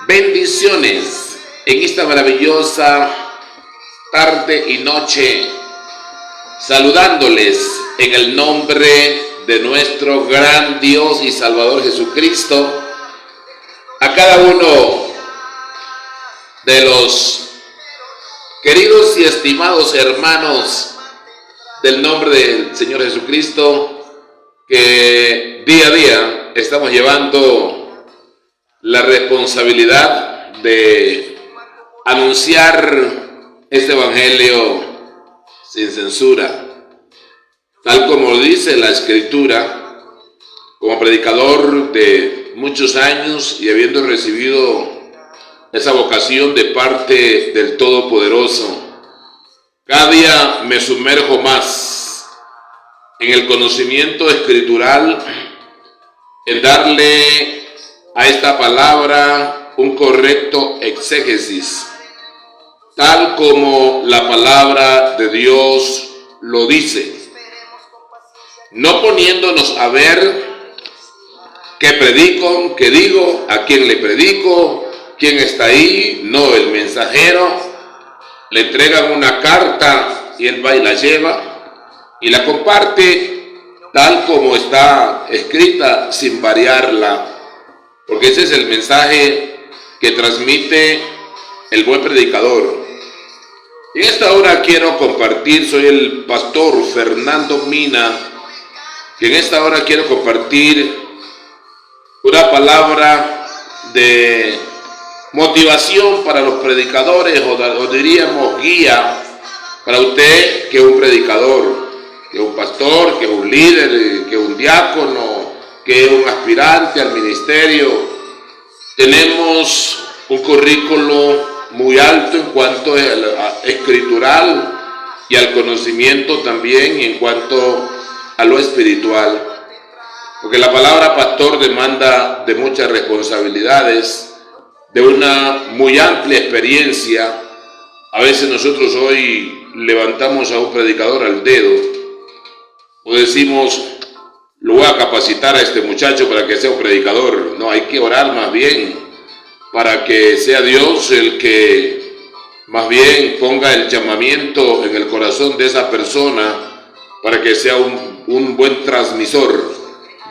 Bendiciones en esta maravillosa tarde y noche, saludándoles en el nombre de nuestro gran Dios y Salvador Jesucristo, a cada uno de los queridos y estimados hermanos del nombre del Señor Jesucristo, que día a día estamos llevando la responsabilidad de anunciar este evangelio sin censura, tal como dice la Escritura. Como predicador de muchos años y habiendo recibido esa vocación de parte del Todopoderoso, cada día me sumerjo más en el conocimiento escritural, en darle a esta palabra un correcto exégesis, tal como la palabra de Dios lo dice, no poniéndonos a ver qué predico, qué digo, a quién le predico, quién está ahí. No, el mensajero le entregan una carta y él va y la lleva y la comparte tal como está escrita, sin variarla, porque ese es el mensaje que transmite el buen predicador. En esta hora quiero compartir, soy el pastor Fernando Mina, y en esta hora quiero compartir una palabra de motivación para los predicadores, o diríamos guía para usted que es un predicador, que es un pastor, que es un líder, que es un diácono, que es un aspirante al ministerio. Tenemos un currículo muy alto en cuanto a escritural y al conocimiento también en cuanto a lo espiritual, porque la palabra pastor demanda de muchas responsabilidades, de una muy amplia experiencia. A veces nosotros hoy levantamos a un predicador al dedo o decimos, lo voy a capacitar a este muchacho para que sea un predicador. No, hay que orar más bien para que sea Dios el que más bien ponga el llamamiento en el corazón de esa persona para que sea un buen transmisor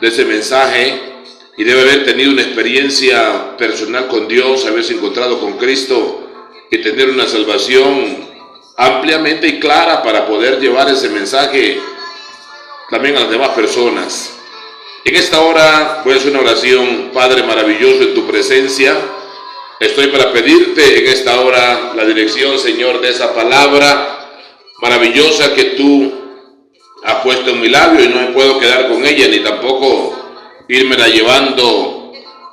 de ese mensaje, y debe haber tenido una experiencia personal con Dios, haberse encontrado con Cristo y tener una salvación ampliamente y clara para poder llevar ese mensaje también a las demás personas. En esta hora voy a hacer una oración. Padre maravilloso, en tu presencia estoy para pedirte en esta hora la dirección, Señor, de esa palabra maravillosa que tú has puesto en mi labio, y no me puedo quedar con ella, ni tampoco irmela llevando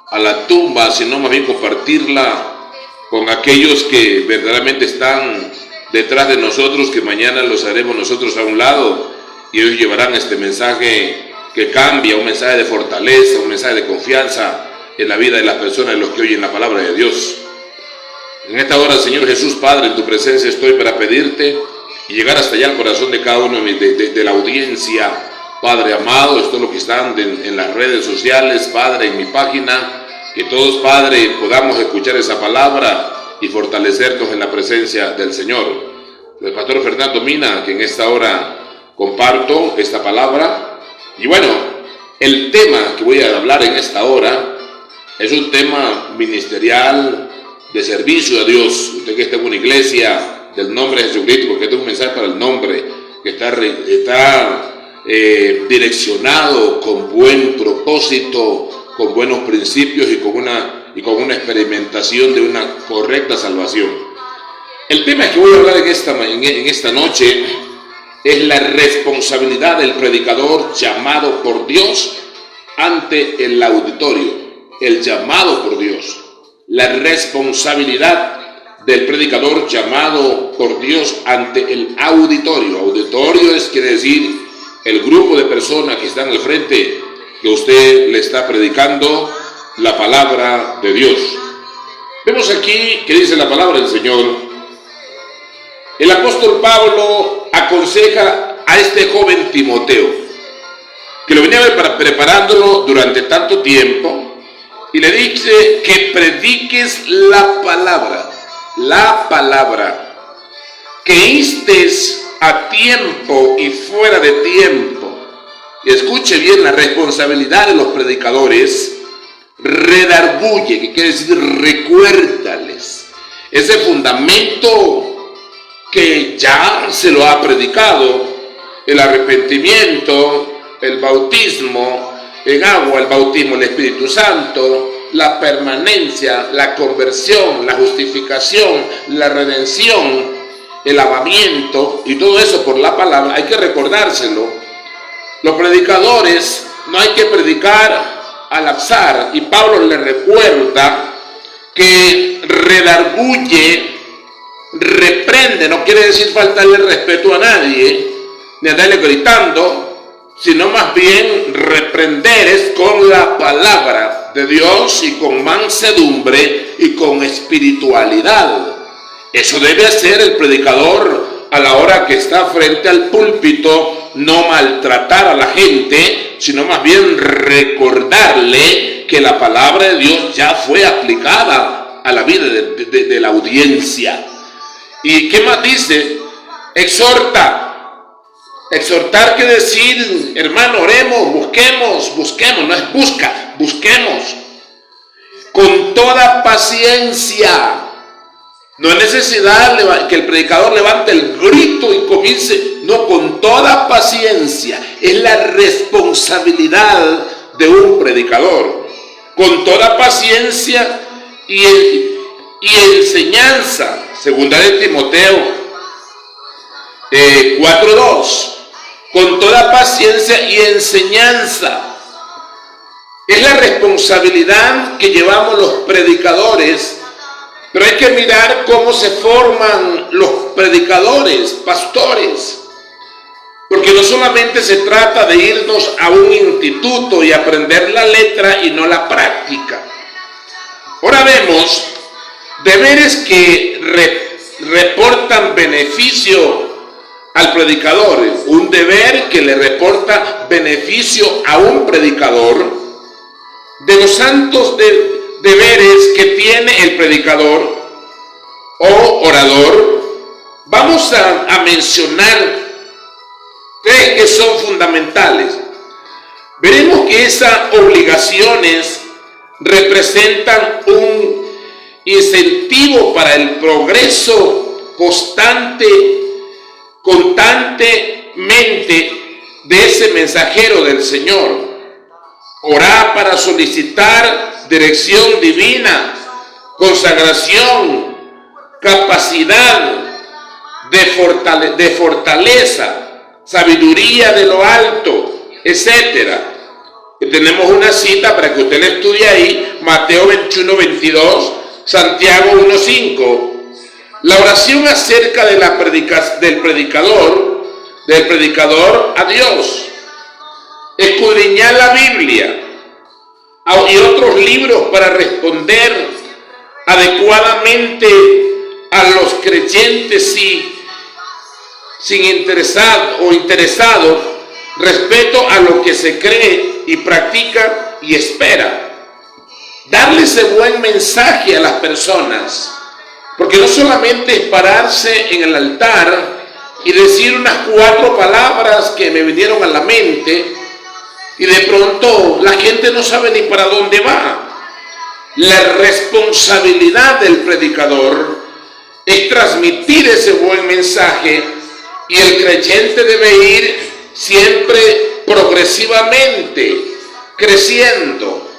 a la tumba, sino más bien compartirla con aquellos que verdaderamente están detrás de nosotros, que mañana los haremos nosotros a un lado, y ellos llevarán este mensaje que cambia, un mensaje de fortaleza, un mensaje de confianza en la vida de las personas, de los que oyen la palabra de Dios. En esta hora, Señor Jesús, Padre, en tu presencia estoy para pedirte y llegar hasta allá al corazón de cada uno de la audiencia, Padre amado, esto es lo que están en las redes sociales, Padre, en mi página, que todos, Padre, podamos escuchar esa palabra y fortalecernos en la presencia del Señor. El pastor Fernando Mina, que en esta hora comparto esta palabra. Y bueno, el tema que voy a hablar en esta hora es un tema ministerial, de servicio a Dios. Usted que está en una iglesia del nombre de Jesucristo, porque este es un mensaje para el nombre, que está direccionado con buen propósito, con buenos principios y con una experimentación de una correcta salvación. El tema que voy a hablar en esta noche es la responsabilidad del predicador llamado por Dios ante el auditorio. El llamado por Dios, la responsabilidad del predicador llamado por Dios ante el auditorio. Auditorio quiere decir el grupo de personas que están al frente, que usted le está predicando la palabra de Dios. Vemos aquí que dice la palabra del Señor. El apóstol Pablo aconseja a este joven Timoteo. que lo venía preparándolo durante tanto tiempo, y le dice que prediques la palabra, que instes a tiempo y fuera de tiempo. Y escuche bien la responsabilidad de los predicadores. Redarguye, que quiere decir recuérdales ese fundamento que ya se lo ha predicado: el arrepentimiento, el bautismo en agua, el bautismo del Espíritu Santo, la permanencia, la conversión, la justificación, la redención, el lavamiento, y todo eso por la palabra. Hay que recordárselo. Los predicadores no hay que predicar al azar, y Pablo le recuerda que redarguye, reprende. No quiere decir faltarle respeto a nadie, ni andarle gritando, sino más bien reprender es con la palabra de Dios y con mansedumbre y con espiritualidad. Eso debe hacer el predicador a la hora que está frente al púlpito. No maltratar a la gente, sino más bien recordarle que la palabra de Dios ya fue aplicada a la vida de la audiencia. ¿Y qué más dice? Exhorta. Exhortar quiere decir, hermano, oremos, busquemos, no es busca, busquemos. Con toda paciencia. No es necesidad que el predicador levante el grito y comience. No, con toda paciencia. Es la responsabilidad de un predicador. Con toda paciencia y enseñanza. Segunda de Timoteo 4:2. Con toda paciencia y enseñanza. Es la responsabilidad que llevamos los predicadores. Pero hay que mirar cómo se forman los predicadores, pastores. Porque no solamente se trata de irnos a un instituto y aprender la letra y no la práctica. Ahora vemos deberes que reportan beneficio al predicador. Un deber que le reporta beneficio a un predicador. De los santos deberes que tiene el predicador o orador, vamos a mencionar tres que son fundamentales. Veremos que esas obligaciones representan un incentivo para el progreso constantemente de ese mensajero del Señor. Orar para solicitar dirección divina, consagración, capacidad de fortaleza, sabiduría de lo alto, etc. Y tenemos una cita para que usted la estudie ahí: Mateo 21:22, Santiago 1:5. La oración acerca de del predicador a Dios. Escudriñar la Biblia y otros libros para responder adecuadamente a los creyentes interesados respecto a lo que se cree y practica y espera. Darle ese buen mensaje a las personas, porque no solamente es pararse en el altar y decir unas 4 palabras que me vinieron a la mente, y de pronto la gente no sabe ni para dónde va. La responsabilidad del predicador es transmitir ese buen mensaje, y el creyente debe ir siempre progresivamente creciendo.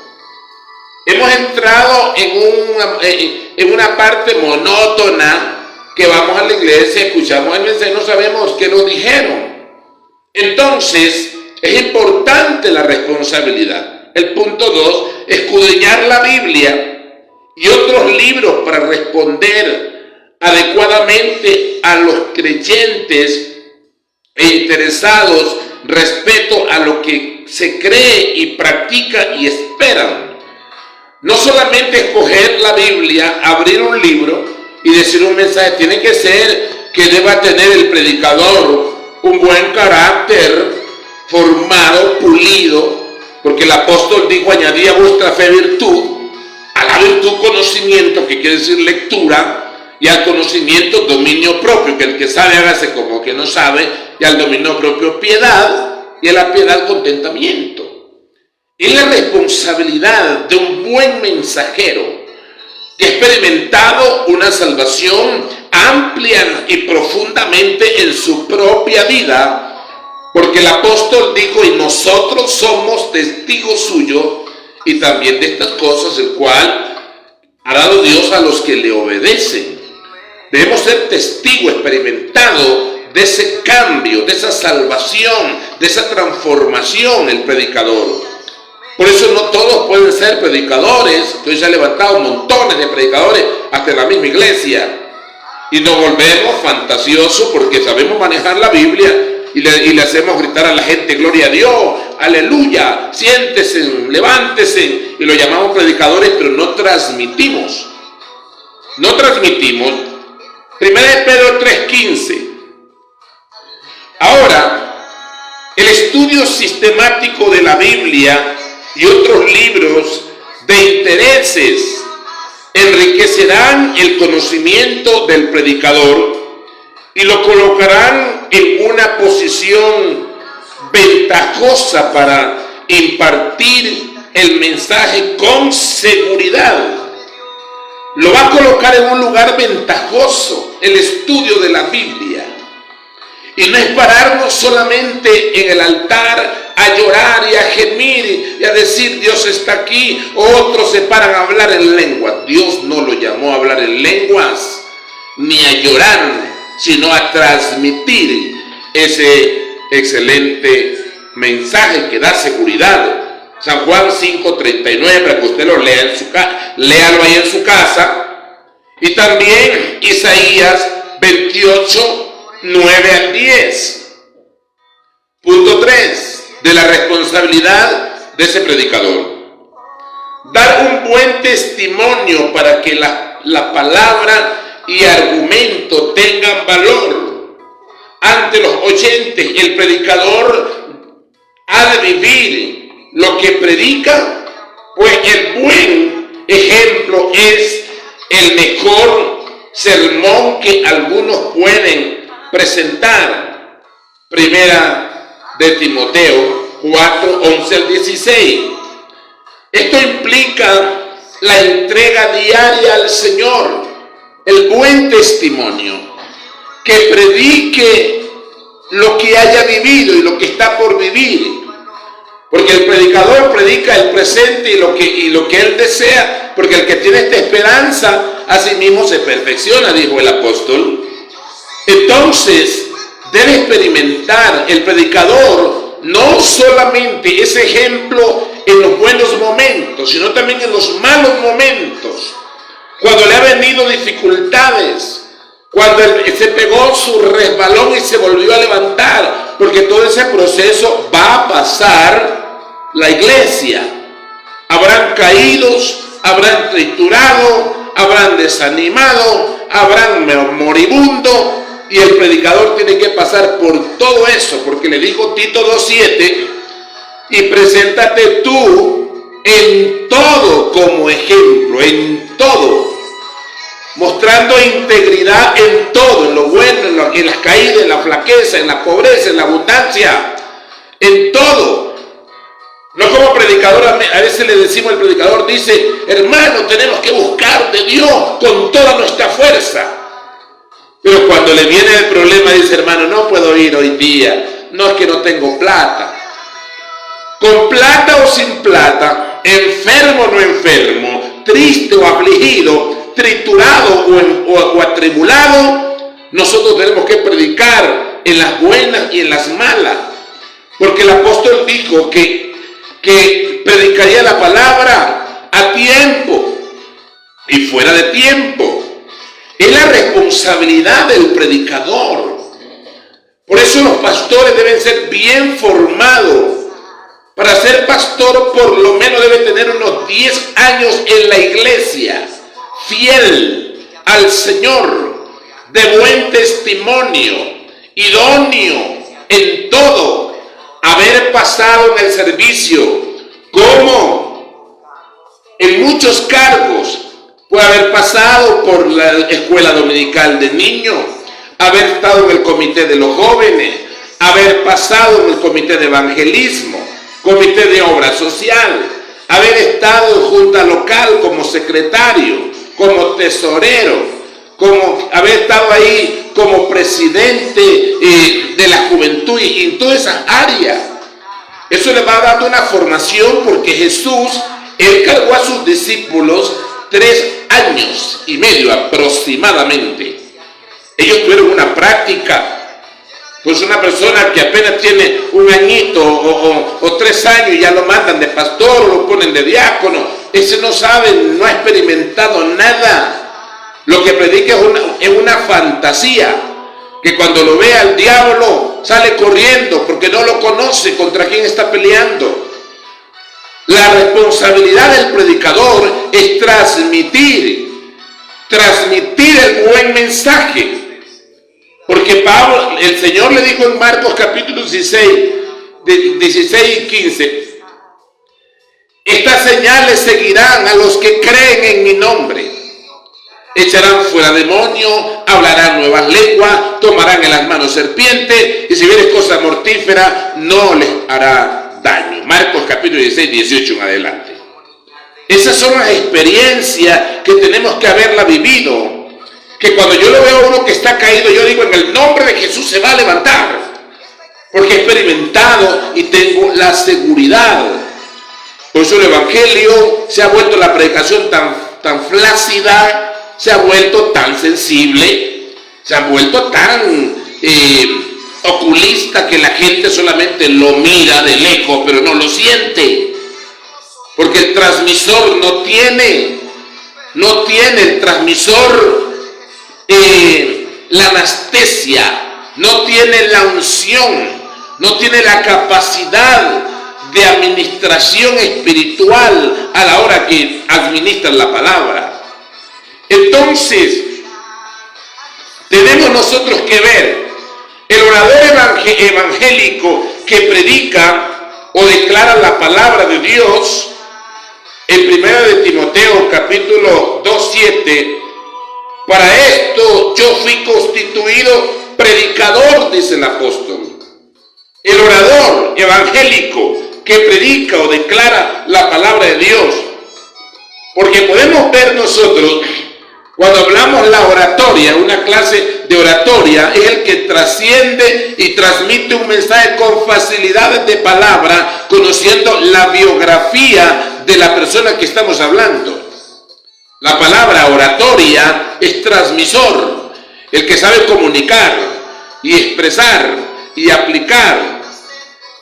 Hemos entrado en una parte monótona, que vamos a la iglesia, escuchamos el mensaje y no sabemos qué nos dijeron. Entonces es importante la responsabilidad. El punto 2, escudriñar la Biblia y otros libros para responder adecuadamente a los creyentes e interesados respecto a lo que se cree y practica y esperan. No solamente escoger la Biblia, abrir un libro y decir un mensaje. Tiene que ser que deba tener el predicador un buen carácter, formado, pulido, porque el apóstol dijo: añadí a vuestra fe virtud, a la virtud conocimiento, que quiere decir lectura, y al conocimiento dominio propio, que el que sabe hágase como que no sabe, y al dominio propio piedad, y a la piedad contentamiento. Es la responsabilidad de un buen mensajero que ha experimentado una salvación amplia y profundamente en su propia vida, porque el apóstol dijo: y nosotros somos testigos suyos y también de estas cosas, el cual ha dado Dios a los que le obedecen. Debemos ser testigos experimentados de ese cambio, de esa salvación, de esa transformación, el predicador. Por eso no todos pueden ser predicadores, que hoy se han levantado montones de predicadores hasta en la misma iglesia. Y nos volvemos fantasiosos porque sabemos manejar la Biblia y le hacemos gritar a la gente: gloria a Dios, aleluya, siéntese, levántese, y lo llamamos predicadores, pero no transmitimos. No transmitimos. 1 Pedro 3:15. Ahora, el estudio sistemático de la Biblia y otros libros de intereses enriquecerán el conocimiento del predicador y lo colocarán en una posición ventajosa para impartir el mensaje con seguridad. Lo va a colocar en un lugar ventajoso, el estudio de la Biblia. Y no es pararnos solamente en el altar a llorar y a gemir y a decir: Dios está aquí. Otros se paran a hablar en lenguas. Dios no lo llamó a hablar en lenguas ni a llorar, sino a transmitir ese excelente mensaje que da seguridad. San Juan 5:39, para que usted lo lea en su casa, léalo ahí en su casa. Y también Isaías 28:9-10. Punto 3 de la responsabilidad de ese predicador: dar un buen testimonio para que la palabra y argumento tengan valor ante los oyentes. El predicador ha de vivir lo que predica, pues el buen ejemplo es el mejor sermón que algunos pueden presentar. Primera de Timoteo 4:11-16. Esto implica la entrega diaria al Señor, el buen testimonio, que predique lo que haya vivido y lo que está por vivir, porque el predicador predica el presente y lo que él desea, porque el que tiene esta esperanza a sí mismo se perfecciona, dijo el apóstol. Entonces debe experimentar el predicador no solamente ese ejemplo en los buenos momentos, sino también en los malos momentos, cuando le ha venido dificultades, cuando se pegó su resbalón y se volvió a levantar, porque todo ese proceso va a pasar la iglesia. Habrán caídos, habrán triturado, habrán desanimado, habrán moribundo, y el predicador tiene que pasar por todo eso, porque le dijo Tito 2:7: y preséntate tú en todo como ejemplo, en todo, mostrando integridad en todo, en lo bueno, en las caídas, en la flaqueza, en la pobreza, en la abundancia, en todo. No como predicador, a veces le decimos, el predicador dice: hermano, tenemos que buscar de Dios con toda nuestra fuerza. Pero cuando le viene el problema dice: hermano, no puedo ir hoy día, no, es que no tengo plata. Con plata o sin plata, enfermo o no enfermo, triste o afligido, triturado o atribulado, nosotros tenemos que predicar en las buenas y en las malas. Porque el apóstol dijo que predicaría la palabra a tiempo y fuera de tiempo. Es la responsabilidad del predicador. Por eso los pastores deben ser bien formados. Para ser pastor por lo menos debe tener unos 10 años en la iglesia, fiel al Señor, de buen testimonio, idóneo en todo, haber pasado en el servicio, como en muchos cargos, puede haber pasado por la escuela dominical de niños, haber estado en el comité de los jóvenes, haber pasado en el comité de evangelismo, comité de obra social, haber estado en junta local como secretario, como tesorero, como haber estado ahí como presidente de la juventud y en todas esas áreas. Eso le va dando una formación, porque Jesús, él cargó a sus discípulos 3 años y medio aproximadamente. Ellos tuvieron una práctica. Pues una persona que apenas tiene 1 añito o 3 años y ya lo mandan de pastor o lo ponen de diácono, ese no sabe, no ha experimentado nada. Lo que predica es una fantasía, que cuando lo ve al diablo sale corriendo porque no lo conoce contra quién está peleando. La responsabilidad del predicador es transmitir el buen mensaje. Porque Pablo, el Señor le dijo en Marcos capítulo 16 y 15, estas señales seguirán a los que creen en mi nombre. Echarán fuera demonios, hablarán nuevas lenguas, tomarán en las manos serpientes, y si vieres cosa mortífera, no les hará daño. Marcos capítulo 16, 18 en adelante. Esas son las experiencias que tenemos que haberla vivido. Que cuando yo lo veo a uno que está caído, yo digo, en el nombre de Jesús se va a levantar. Porque he experimentado y tengo la seguridad. Por eso el Evangelio se ha vuelto la predicación tan flácida, se ha vuelto tan sensible, se ha vuelto tan oculista, que la gente solamente lo mira de lejos, pero no lo siente. Porque el transmisor no tiene el transmisor la anestesia, no tiene la unción, no tiene la capacidad de administración espiritual a la hora que administran la palabra. Entonces, tenemos nosotros que ver el orador evangélico que predica o declara la palabra de Dios. En 1 de Timoteo capítulo 2:7, para esto yo fui constituido predicador, dice el apóstol. El orador evangélico que predica o declara la palabra de Dios. Porque podemos ver nosotros, cuando hablamos la oratoria, una clase de oratoria, es el que trasciende y transmite un mensaje con facilidades de palabra, conociendo la biografía de la persona que estamos hablando. La palabra oratoria es transmisor, el que sabe comunicar y expresar y aplicar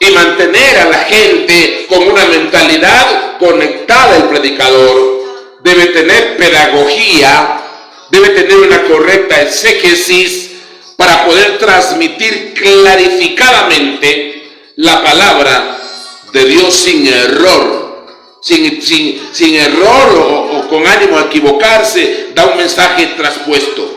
y mantener a la gente con una mentalidad conectada. El predicador debe tener pedagogía, debe tener una correcta exégesis para poder transmitir clarificadamente la palabra de Dios sin error. Sin error o con ánimo a equivocarse, da un mensaje traspuesto.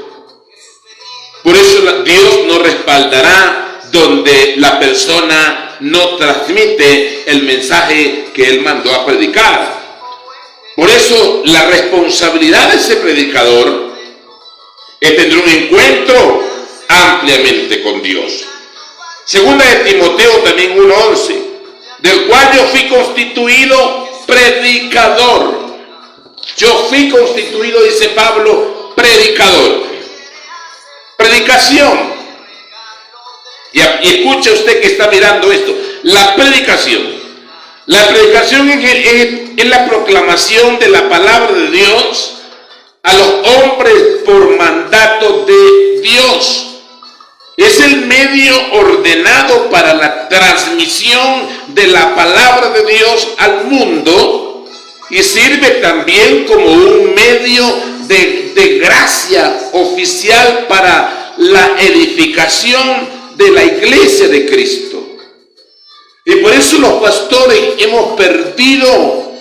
Por eso Dios no respaldará donde la persona no transmite el mensaje que Él mandó a predicar. Por eso la responsabilidad de ese predicador es tener un encuentro ampliamente con Dios. Segunda de Timoteo también 1:11, del cual yo fui constituido predicador. Yo fui constituido, dice Pablo, predicador. Predicación. Y escuche usted que está mirando esto. La predicación. La predicación es la proclamación de la palabra de Dios a los hombres por mandato de Dios. Es el medio ordenado para la transmisión de la palabra de Dios al mundo, y sirve también como un medio de gracia oficial para la edificación de la iglesia de Cristo. Y por eso los pastores hemos perdido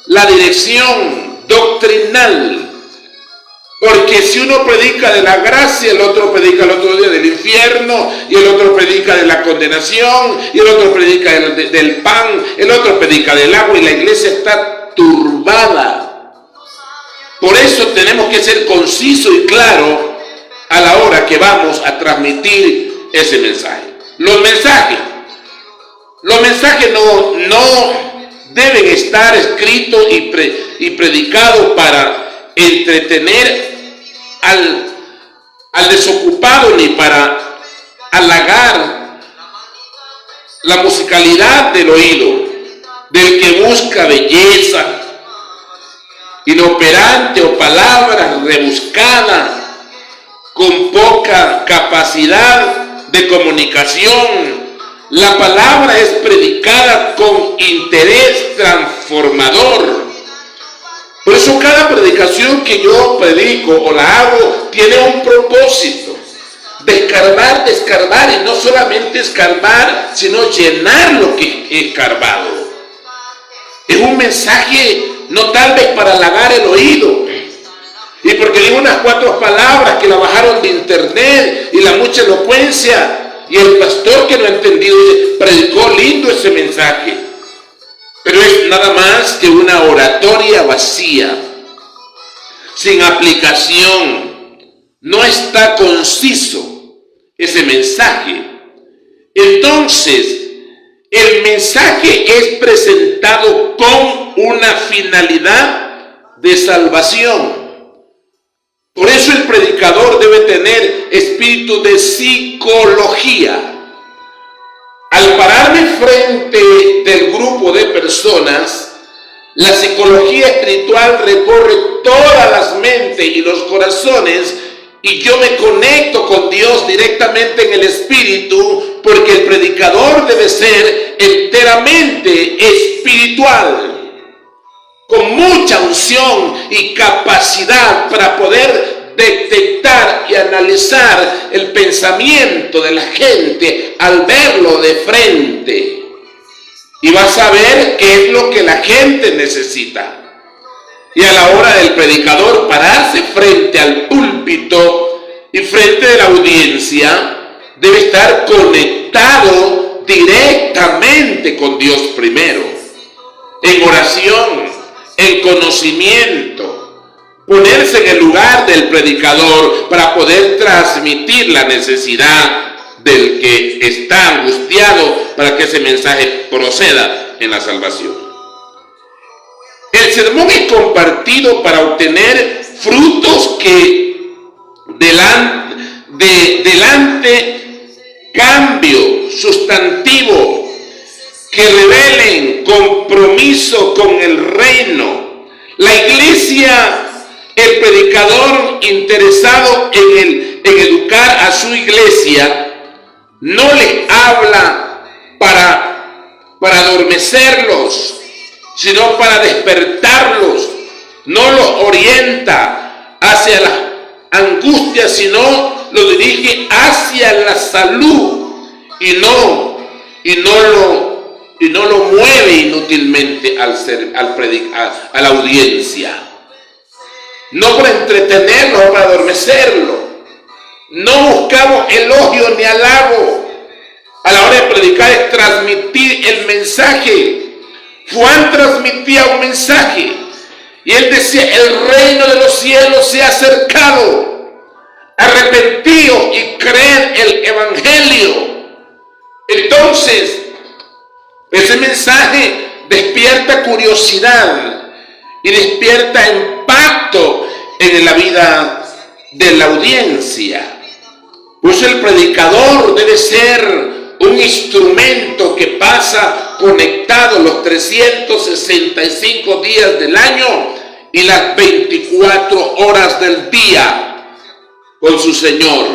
la dirección doctrinal. Porque si uno predica de la gracia, el otro predica el otro día del infierno, y el otro predica de la condenación, y el otro predica del pan, el otro predica del agua, y la iglesia está turbada. Por eso tenemos que ser concisos y claros a la hora que vamos a transmitir ese mensaje. Los mensajes no deben estar escritos y predicados para entretener al desocupado, ni para halagar la musicalidad del oído del que busca belleza inoperante o palabras rebuscadas con poca capacidad de comunicación. La palabra es predicada con interés transformador. Por eso cada predicación que yo predico o la hago tiene un propósito: de escarbar, y no solamente escarbar, sino llenar lo que he escarbado. Es un mensaje no tal vez para halagar el oído, y porque digo unas 4 palabras que la bajaron de internet y la mucha elocuencia, y el pastor que no ha entendido predicó lindo ese mensaje, pero es nada más que una oratoria vacía, sin aplicación. No está conciso ese mensaje. Entonces, el mensaje es presentado con una finalidad de salvación. Por eso el predicador debe tener espíritu de psicología. Al pararme frente del grupo de personas, la psicología espiritual recorre todas las mentes y los corazones, y yo me conecto con Dios directamente en el espíritu, porque el predicador debe ser enteramente espiritual, con mucha unción y capacidad para poder detectar y analizar el pensamiento de la gente al verlo de frente. Y vas a ver qué es lo que la gente necesita. Y a la hora del predicador pararse frente al púlpito y frente de la audiencia, debe estar conectado directamente con Dios primero, en oración, en conocimiento, ponerse en el lugar del predicador para poder transmitir la necesidad del que está angustiado, para que ese mensaje proceda en la salvación. El sermón es compartido para obtener frutos que delante cambio sustantivo, que revelen compromiso con el reino. La iglesia, el predicador interesado en educar a su iglesia, no le habla para adormecerlos, sino para despertarlos. No los orienta hacia la angustia, sino lo dirige hacia la salud, y no lo mueve inútilmente a la audiencia. No para entretenerlo o para adormecerlo. No buscamos elogio ni halago. A la hora de predicar es transmitir el mensaje. Juan transmitía un mensaje y él decía: el reino de los cielos se ha acercado, arrepentíos y creed el evangelio. Entonces, ese mensaje despierta curiosidad y despierta impacto en la vida de la audiencia. Pues el predicador debe ser un instrumento que pasa conectado los 365 días del año y las 24 horas del día con su Señor,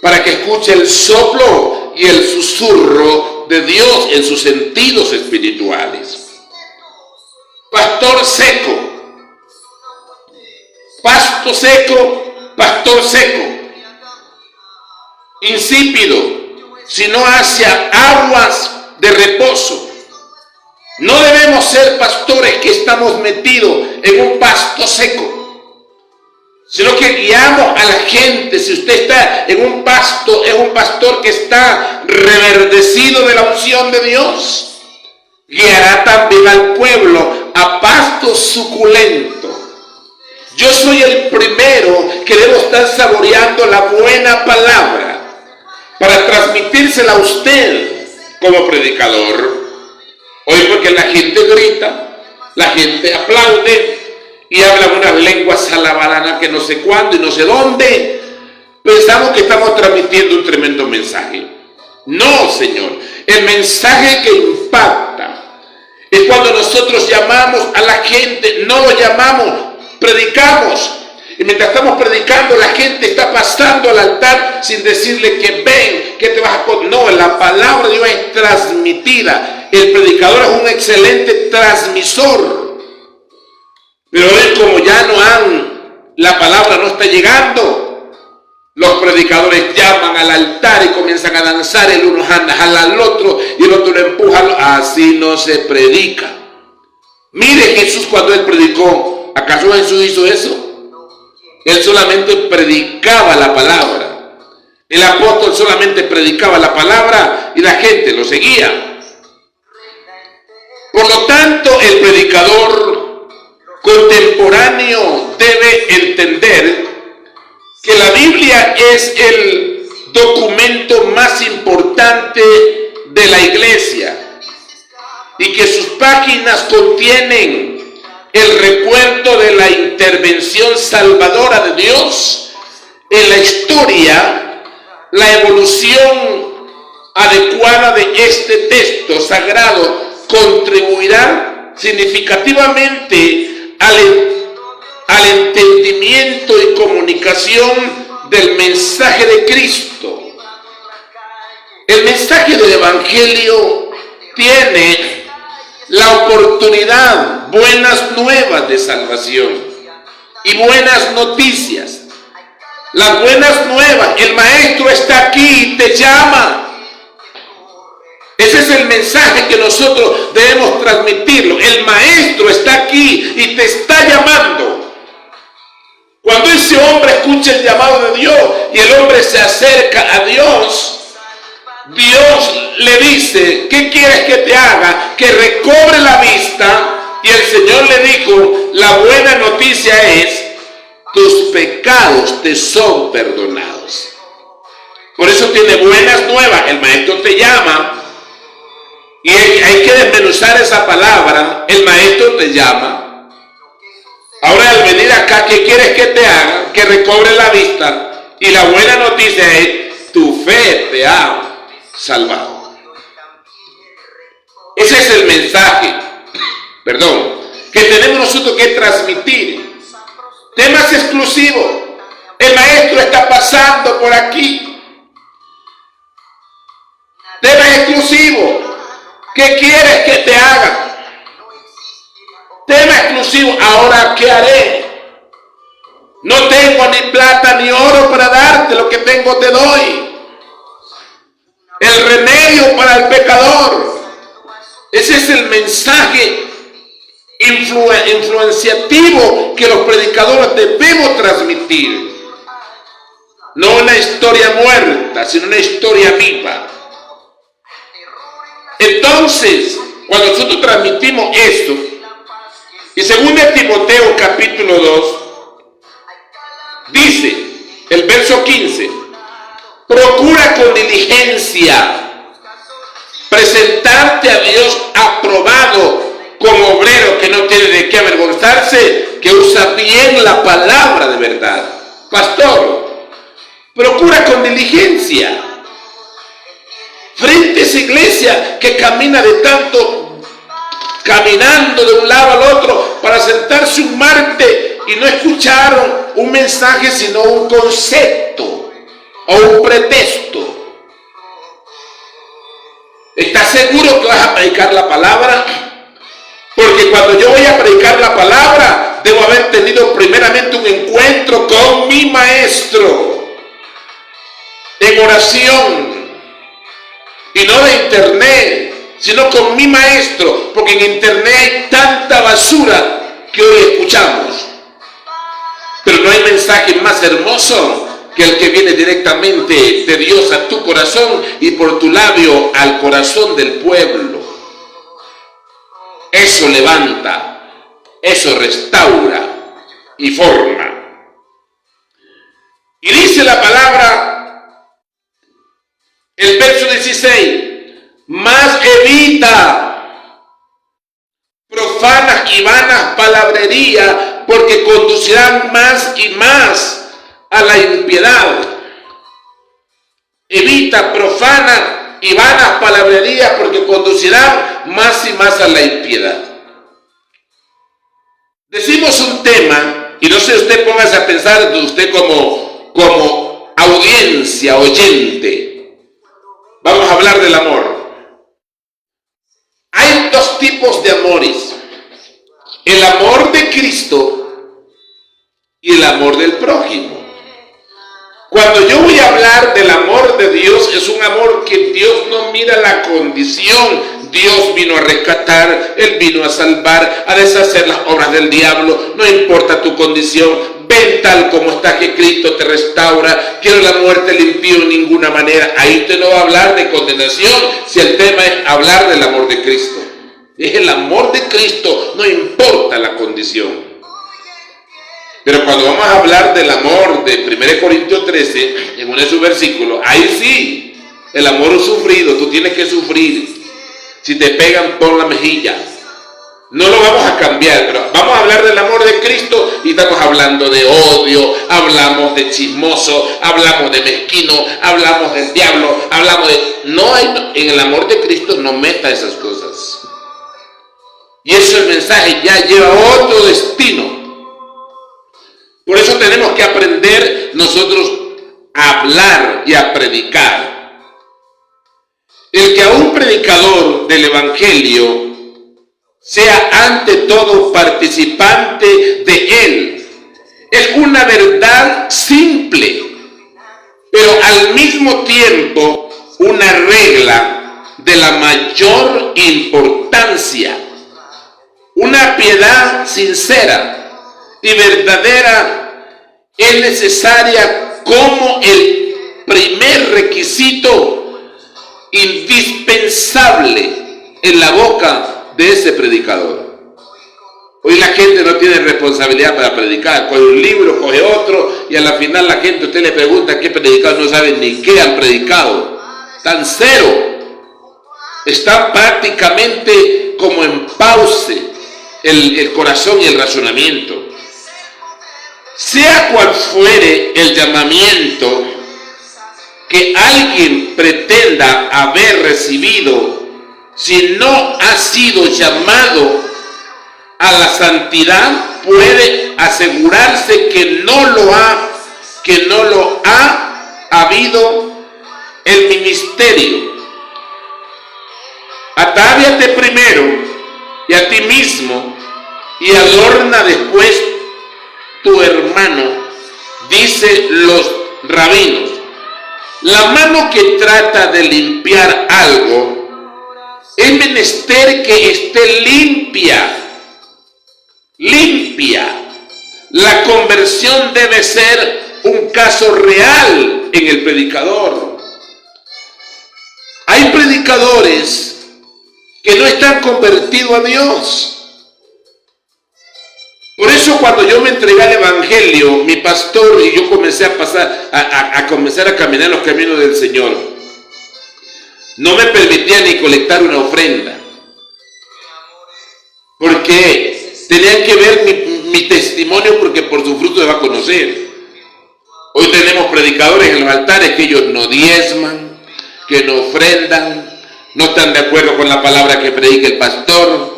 para que escuche el soplo y el susurro de Dios en sus sentidos espirituales. Pastor seco, pasto seco, pastor seco, insípido, sino hacia aguas de reposo. No debemos ser pastores que estamos metidos en un pasto seco, sino que guiamos a la gente. Si usted está en un pasto, es un pastor que está reverdecido de la unción de Dios, guiará también al pueblo a pasto suculento. Yo soy el primero que debo estar saboreando la buena palabra para transmitírsela a usted como predicador. Hoy porque la gente grita, la gente aplaude y habla unas lenguas salabaranas que no sé cuándo y no sé dónde, pensamos que estamos transmitiendo un tremendo mensaje. No, Señor, el mensaje que impacta es cuando nosotros llamamos a la gente, no lo llamamos, predicamos. Y mientras estamos predicando, la gente está pasando al altar sin decirle que ven, que te vas a... No, la palabra de Dios es transmitida. El predicador es un excelente transmisor. Pero hoy, como ya la palabra no está llegando, los predicadores llaman al altar y comienzan a danzar, el uno jala al otro y el otro lo empuja. Así no se predica. Mire Jesús cuando él predicó. ¿Acaso Jesús hizo eso? Él solamente predicaba la palabra. El apóstol solamente predicaba la palabra y la gente lo seguía. Por lo tanto, el predicador contemporáneo debe entender que la Biblia es el documento más importante de la iglesia y que sus páginas contienen el recuerdo de la intervención salvadora de Dios en la historia, la evolución adecuada de este texto sagrado contribuirá significativamente al entendimiento y comunicación del mensaje de Cristo. El mensaje del Evangelio tiene la oportunidad, buenas nuevas de salvación y buenas noticias. Las buenas nuevas, el maestro está aquí y te llama. Ese es el mensaje que nosotros debemos transmitirlo. El maestro está aquí y te está llamando. Cuando ese hombre escucha el llamado de Dios y el hombre se acerca a Dios, Dios le dice, ¿qué quieres que te haga? Que recobre la vista. Y el Señor le dijo, la buena noticia es, tus pecados te son perdonados. Por eso tiene buenas nuevas. El maestro te llama y hay que desmenuzar esa palabra. El maestro te llama. Ahora al venir acá, ¿qué quieres que te haga? Que recobre la vista. Y la buena noticia es, tu fe te ha salvado. Ese es el mensaje, que tenemos nosotros que transmitir. Temas exclusivos. El maestro está pasando por aquí. Temas exclusivos. ¿Qué quieres que te haga? Tema exclusivo. Ahora, ¿qué haré? No tengo ni plata ni oro para darte, lo que tengo te doy. El remedio para el pecador. Ese es el mensaje influenciativo que los predicadores debemos transmitir. No una historia muerta, sino una historia viva. Entonces, cuando nosotros transmitimos esto, y según Timoteo capítulo 2, dice el verso 15, procura con diligencia presentarte a Dios aprobado como obrero que no tiene de qué avergonzarse, que usa bien la palabra de verdad. Pastor, procura con diligencia. Frente a esa iglesia que camina de tanto, caminando de un lado al otro para sentarse un martes y no escucharon un mensaje sino un concepto o un pretexto. ¿Estás seguro que vas a predicar la palabra? Porque cuando yo voy a predicar la palabra, debo haber tenido primeramente un encuentro con mi maestro en oración, y no de internet, sino con mi maestro, porque en internet hay tanta basura que hoy escuchamos, pero no hay mensaje más hermoso que el que viene directamente de Dios a tu corazón y por tu labio al corazón del pueblo. Eso levanta, eso restaura y forma. Y dice la palabra, el verso 16, más evita profanas y vanas palabrerías, porque conducirán más y más a la impiedad. Evita profanas y vanas palabrerías, porque conducirán más y más a la impiedad. Decimos un tema, y no sé, usted póngase a pensar, usted como audiencia, oyente. Vamos a hablar del amor. Hay dos tipos de amores: el amor de Cristo y el amor del prójimo. Cuando yo voy a hablar del amor de Dios, es un amor que Dios no mira la condición. Dios vino a rescatar, Él vino a salvar, a deshacer las obras del diablo. No importa tu condición, ven tal como estás, que Cristo te restaura. Quiero la muerte limpio en ninguna manera. Ahí usted no va a hablar de condenación, si el tema es hablar del amor de Cristo. Es el amor de Cristo, no importa la condición. Pero cuando vamos a hablar del amor de 1 Corintios 13, en uno de sus versículos, ahí sí, el amor sufrido, tú tienes que sufrir. Si te pegan, pon la mejilla. No lo vamos a cambiar, pero vamos a hablar del amor de Cristo y estamos hablando de odio, hablamos de chismoso, hablamos de mezquino, hablamos del diablo, hablamos de... No hay, en el amor de Cristo no meta esas cosas. Y eso, el mensaje ya lleva otro destino. Por eso tenemos que aprender nosotros a hablar y a predicar. El que a un predicador del Evangelio sea ante todo participante de él, es una verdad simple, pero al mismo tiempo una regla de la mayor importancia. Una piedad sincera y verdadera es necesaria como el primer requisito indispensable en la boca de ese predicador. Hoy la gente no tiene responsabilidad para predicar. Coge un libro, coge otro, y a la final la gente, usted le pregunta qué predicado, no sabe ni qué han predicado. Están cero. Están prácticamente como en pausa el corazón y el razonamiento. Sea cual fuere el llamamiento que alguien pretenda haber recibido, si no ha sido llamado a la santidad, puede asegurarse que no lo ha habido el ministerio. Atáviate primero y a ti mismo, y adorna después tu hermano, dice los rabinos. La mano que trata de limpiar algo, es menester que esté limpia. La conversión debe ser un caso real en el predicador. Hay predicadores que no están convertidos a Dios. Por eso cuando yo me entregué al Evangelio, mi pastor y yo comencé a comenzar a caminar los caminos del Señor, no me permitía ni colectar una ofrenda, porque tenían que ver mi testimonio, porque por su fruto se va a conocer. Hoy tenemos predicadores en los altares que ellos no diezman, que no ofrendan, no están de acuerdo con la palabra que predica el pastor,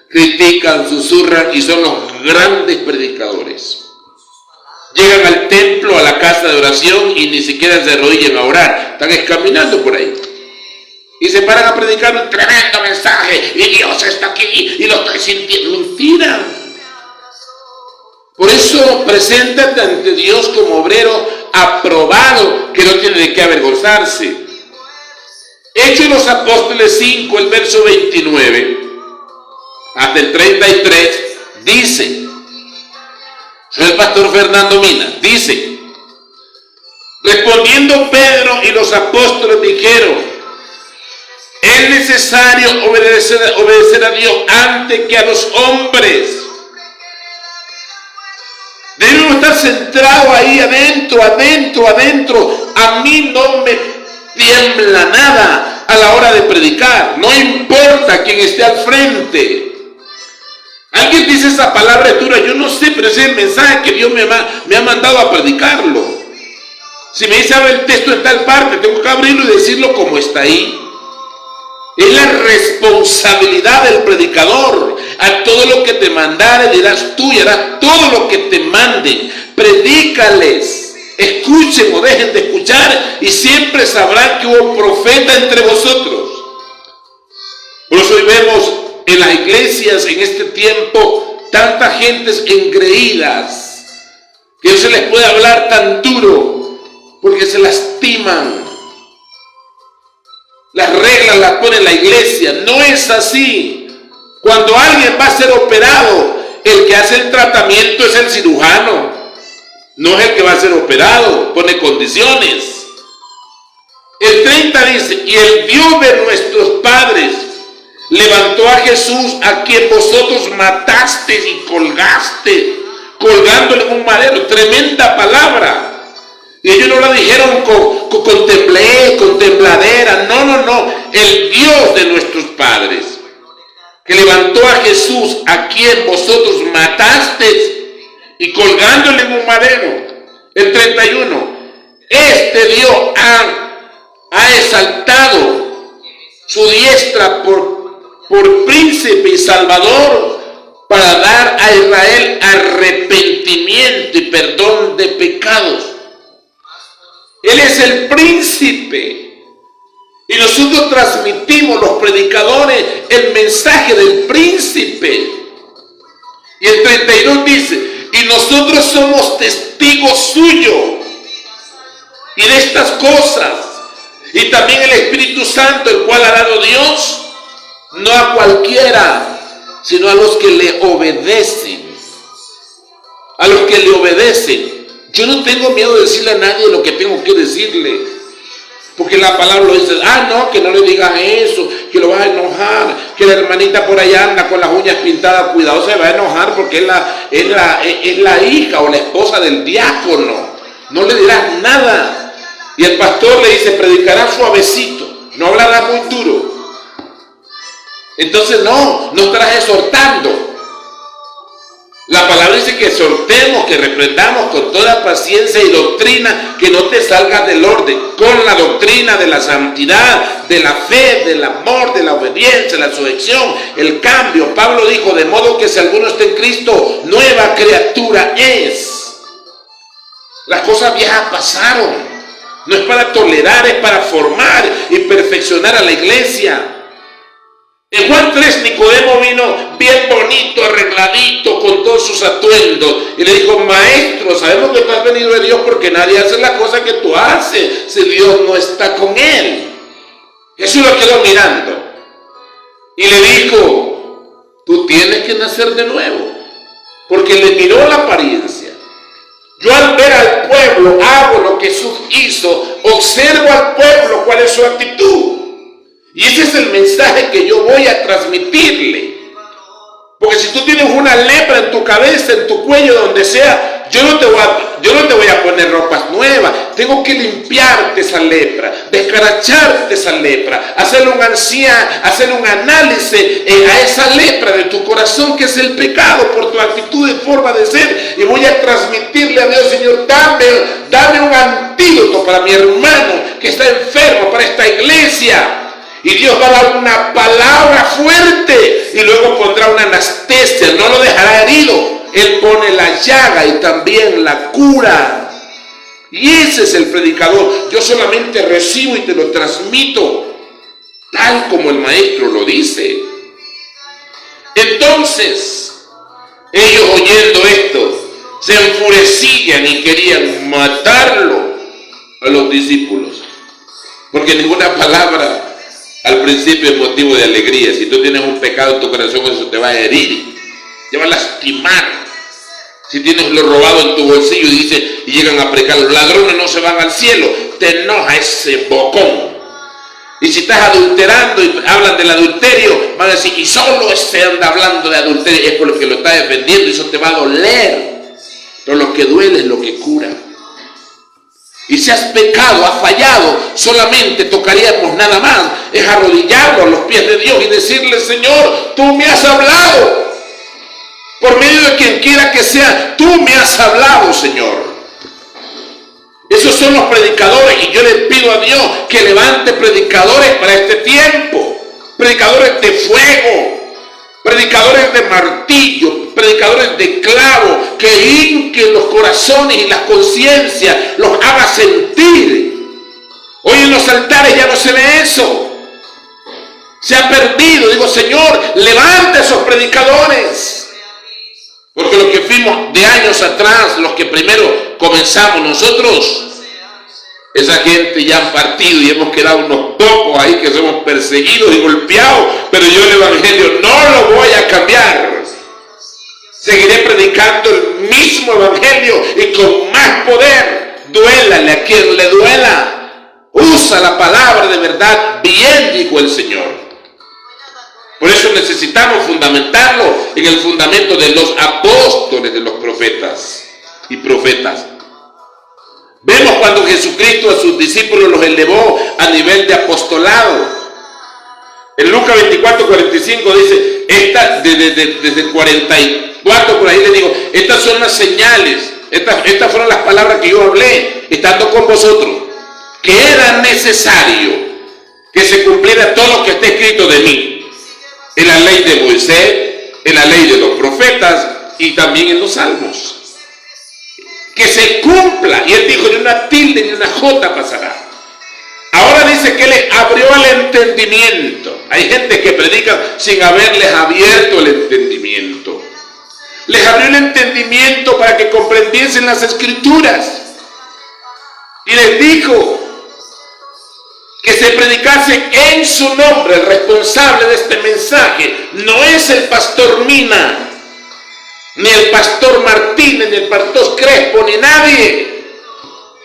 critican, susurran y son los grandes predicadores. Llegan al templo, a la casa de oración y ni siquiera se arrodillan a orar, están escaminando por ahí. Y se paran a predicar un tremendo mensaje y Dios está aquí y lo estoy sintiendo. Mentira. Por eso preséntate ante Dios como obrero aprobado, que no tiene de qué avergonzarse. Hechos de los Apóstoles 5, el verso 29 hasta el 33, dice, soy el pastor Fernando Mina, dice, Respondiendo Pedro y los apóstoles dijeron: es necesario obedecer a Dios antes que a los hombres. Debemos estar centrados ahí adentro. A mí no me tiembla nada a la hora de predicar. No importa quién esté al frente. Alguien dice esa palabra dura, yo no sé, pero ese es el mensaje que Dios me ha mandado a predicarlo. Si me dice, abre el texto en tal parte, tengo que abrirlo y decirlo como está ahí. Es la responsabilidad del predicador. A todo lo que te mandare dirás tú y harás todo lo que te manden. Predícales, escuchen o dejen de escuchar y siempre sabrán que hubo profeta entre vosotros. Por eso hoy vemos en las iglesias en este tiempo tantas gentes engreídas que no se les puede hablar tan duro porque se lastiman. Las reglas las pone la iglesia. No es así. Cuando alguien va a ser operado, el que hace el tratamiento es el cirujano, no es el que va a ser operado. Pone condiciones. El 30 dice: y el Dios de nuestros padres levantó a Jesús, a quien vosotros matasteis y colgaste, colgándole en un madero. Tremenda palabra. Y ellos no la dijeron con tembladera. No. El Dios de nuestros padres, que levantó a Jesús, a quien vosotros matasteis y colgándole en un madero. El 31. Este Dios ha exaltado su diestra por príncipe y salvador, para dar a Israel arrepentimiento y perdón de pecados. Él es el príncipe. Y nosotros transmitimos, los predicadores, el mensaje del príncipe. Y el 32 dice: y nosotros somos testigos suyos y de estas cosas. Y también el Espíritu Santo, el cual ha dado Dios, no a cualquiera, sino a los que le obedecen. A los que le obedecen. Yo no tengo miedo de decirle a nadie lo que tengo que decirle, porque la palabra lo dice. No, que no le digas eso, que lo vas a enojar, que la hermanita por allá anda con las uñas pintadas, cuidado, se va a enojar porque es la hija o la esposa del diácono. No le dirás nada. Y el pastor le dice: predicará suavecito, no hablará muy duro. Entonces no estarás exhortando. La palabra dice que exhortemos, que reprendamos con toda paciencia y doctrina, que no te salgas del orden, con la doctrina de la santidad, de la fe, del amor, de la obediencia, la sujeción, el cambio. Pablo dijo: de modo que si alguno está en Cristo, nueva criatura es. Las cosas viejas pasaron. No es para tolerar, es para formar y perfeccionar a la iglesia. En Juan 3, Nicodemo vino bien bonito, arregladito, con todos sus atuendos, y le dijo: maestro, sabemos que tú has venido de Dios, porque nadie hace las cosas que tú haces si Dios no está con él. Jesús lo quedó mirando y le dijo: tú tienes que nacer de nuevo, porque le miró la apariencia. Yo, al ver al pueblo, hago lo que Jesús hizo, observo al pueblo cuál es su actitud. Y ese es el mensaje que yo voy a transmitirle. Porque si tú tienes una lepra en tu cabeza, en tu cuello, donde sea, yo no te voy a poner ropas nuevas. Tengo que limpiarte esa lepra, descaracharte esa lepra, hacerle un análisis a esa lepra de tu corazón, que es el pecado, por tu actitud y forma de ser. Y voy a transmitirle a Dios: Señor, dame un antídoto para mi hermano que está enfermo, para esta iglesia. Y Dios va a dar una palabra fuerte y luego pondrá una anestesia, no lo dejará herido. Él pone la llaga y también la cura. Y ese es el predicador. Yo solamente recibo y te lo transmito tal como el maestro lo dice. Entonces, ellos, oyendo esto, se enfurecían y querían matarlo a los discípulos, porque ninguna palabra al principio es motivo de alegría. Si tú tienes un pecado en tu corazón, eso te va a herir, te va a lastimar. Si tienes lo robado en tu bolsillo y llegan a predicar, los ladrones no se van al cielo, te enoja ese bocón. Y si estás adulterando y hablan del adulterio, van a decir, y solo ese anda hablando de adulterio, es por lo que lo está defendiendo, y eso te va a doler. Pero lo que duele es lo que cura. Y si has pecado, has fallado, solamente tocaríamos nada más, es arrodillarlo a los pies de Dios y decirle, Señor, tú me has hablado. Por medio de quien quiera que sea, tú me has hablado, Señor. Esos son los predicadores, y yo le pido a Dios que levante predicadores para este tiempo. Predicadores de fuego, predicadores de martillo, predicadores de clavo, que hinquen los corazones y las conciencias, los haga sentir. Hoy en los altares ya no se ve eso. Se ha perdido. Digo, Señor, levanta esos predicadores. Porque los que fuimos de años atrás, los que primero comenzamos nosotros, esa gente ya han partido y hemos quedado unos pocos ahí que somos perseguidos y golpeados, pero yo el evangelio no lo voy a cambiar. Seguiré predicando el mismo evangelio y con más poder. Duélale a quien le duela. Usa la palabra de verdad bien, dijo el Señor. Por eso necesitamos fundamentarlo en el fundamento de los apóstoles, de los profetas y profetas. Vemos cuando Jesucristo a sus discípulos los elevó a nivel de apostolado. En Lucas 24:45 dice, desde el 44 por ahí le digo, estas son las señales, estas fueron las palabras que yo hablé, estando con vosotros, que era necesario que se cumpliera todo lo que está escrito de mí. En la ley de Moisés, en la ley de los profetas y también en los salmos. Que se cumpla. Y él dijo, ni una tilde ni una jota pasará. Ahora dice que le abrió el entendimiento. Hay gente que predica sin haberles abierto el entendimiento. Les abrió el entendimiento para que comprendiesen las escrituras. Y les dijo que se predicase en su nombre. El responsable de este mensaje no es el pastor Mina, ni el pastor Martínez, ni el pastor Crespo, ni nadie.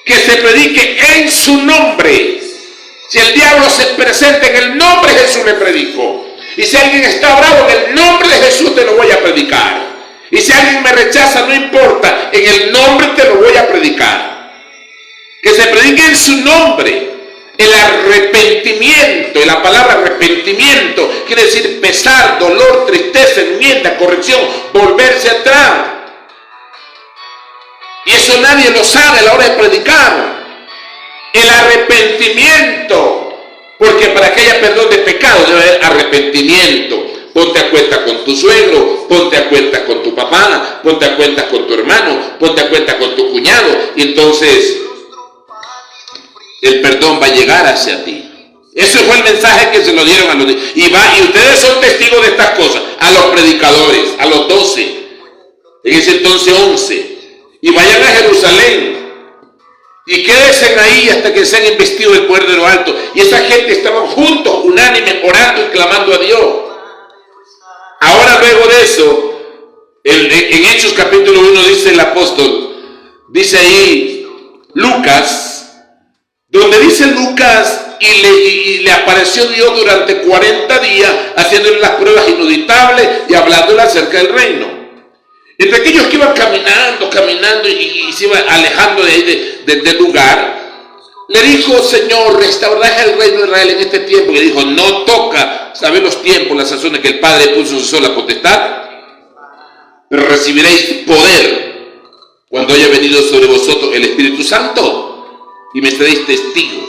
Que se predique en su nombre. Si el diablo se presenta en el nombre de Jesús, le predico. Y si alguien está bravo, en el nombre de Jesús te lo voy a predicar. Y si alguien me rechaza, no importa, en el nombre te lo voy a predicar. Que se predique en su nombre. El arrepentimiento, y la palabra arrepentimiento quiere decir pesar, dolor, tristeza, enmienda, corrección, volverse atrás. Y eso nadie lo sabe a la hora de predicar. El arrepentimiento, porque para que haya perdón de pecado debe haber arrepentimiento. Ponte a cuenta con tu suegro, ponte a cuenta con tu papá, ponte a cuenta con tu hermano, ponte a cuenta con tu cuñado, y entonces el perdón va a llegar hacia ti. Ese fue el mensaje que se lo dieron a los y ustedes son testigos de estas cosas, a los predicadores, a los 12, en ese entonces 11, y vayan a Jerusalén y quédense ahí hasta que sean investidos del poder de lo alto. Y esa gente estaban juntos, unánimes, orando y clamando a Dios. Ahora luego de eso, en Hechos capítulo 1 dice el apóstol, dice ahí Lucas, donde dice Lucas, y le apareció Dios durante 40 días, haciéndole las pruebas inuditables y hablándole acerca del reino. Entre aquellos que iban caminando y se iban alejando de ahí del lugar, le dijo, Señor, restaurarás el reino de Israel en este tiempo. Y dijo, no toca saber los tiempos, las sazones que el Padre puso en su sola potestad, pero recibiréis poder cuando haya venido sobre vosotros el Espíritu Santo. Y me seréis testigo.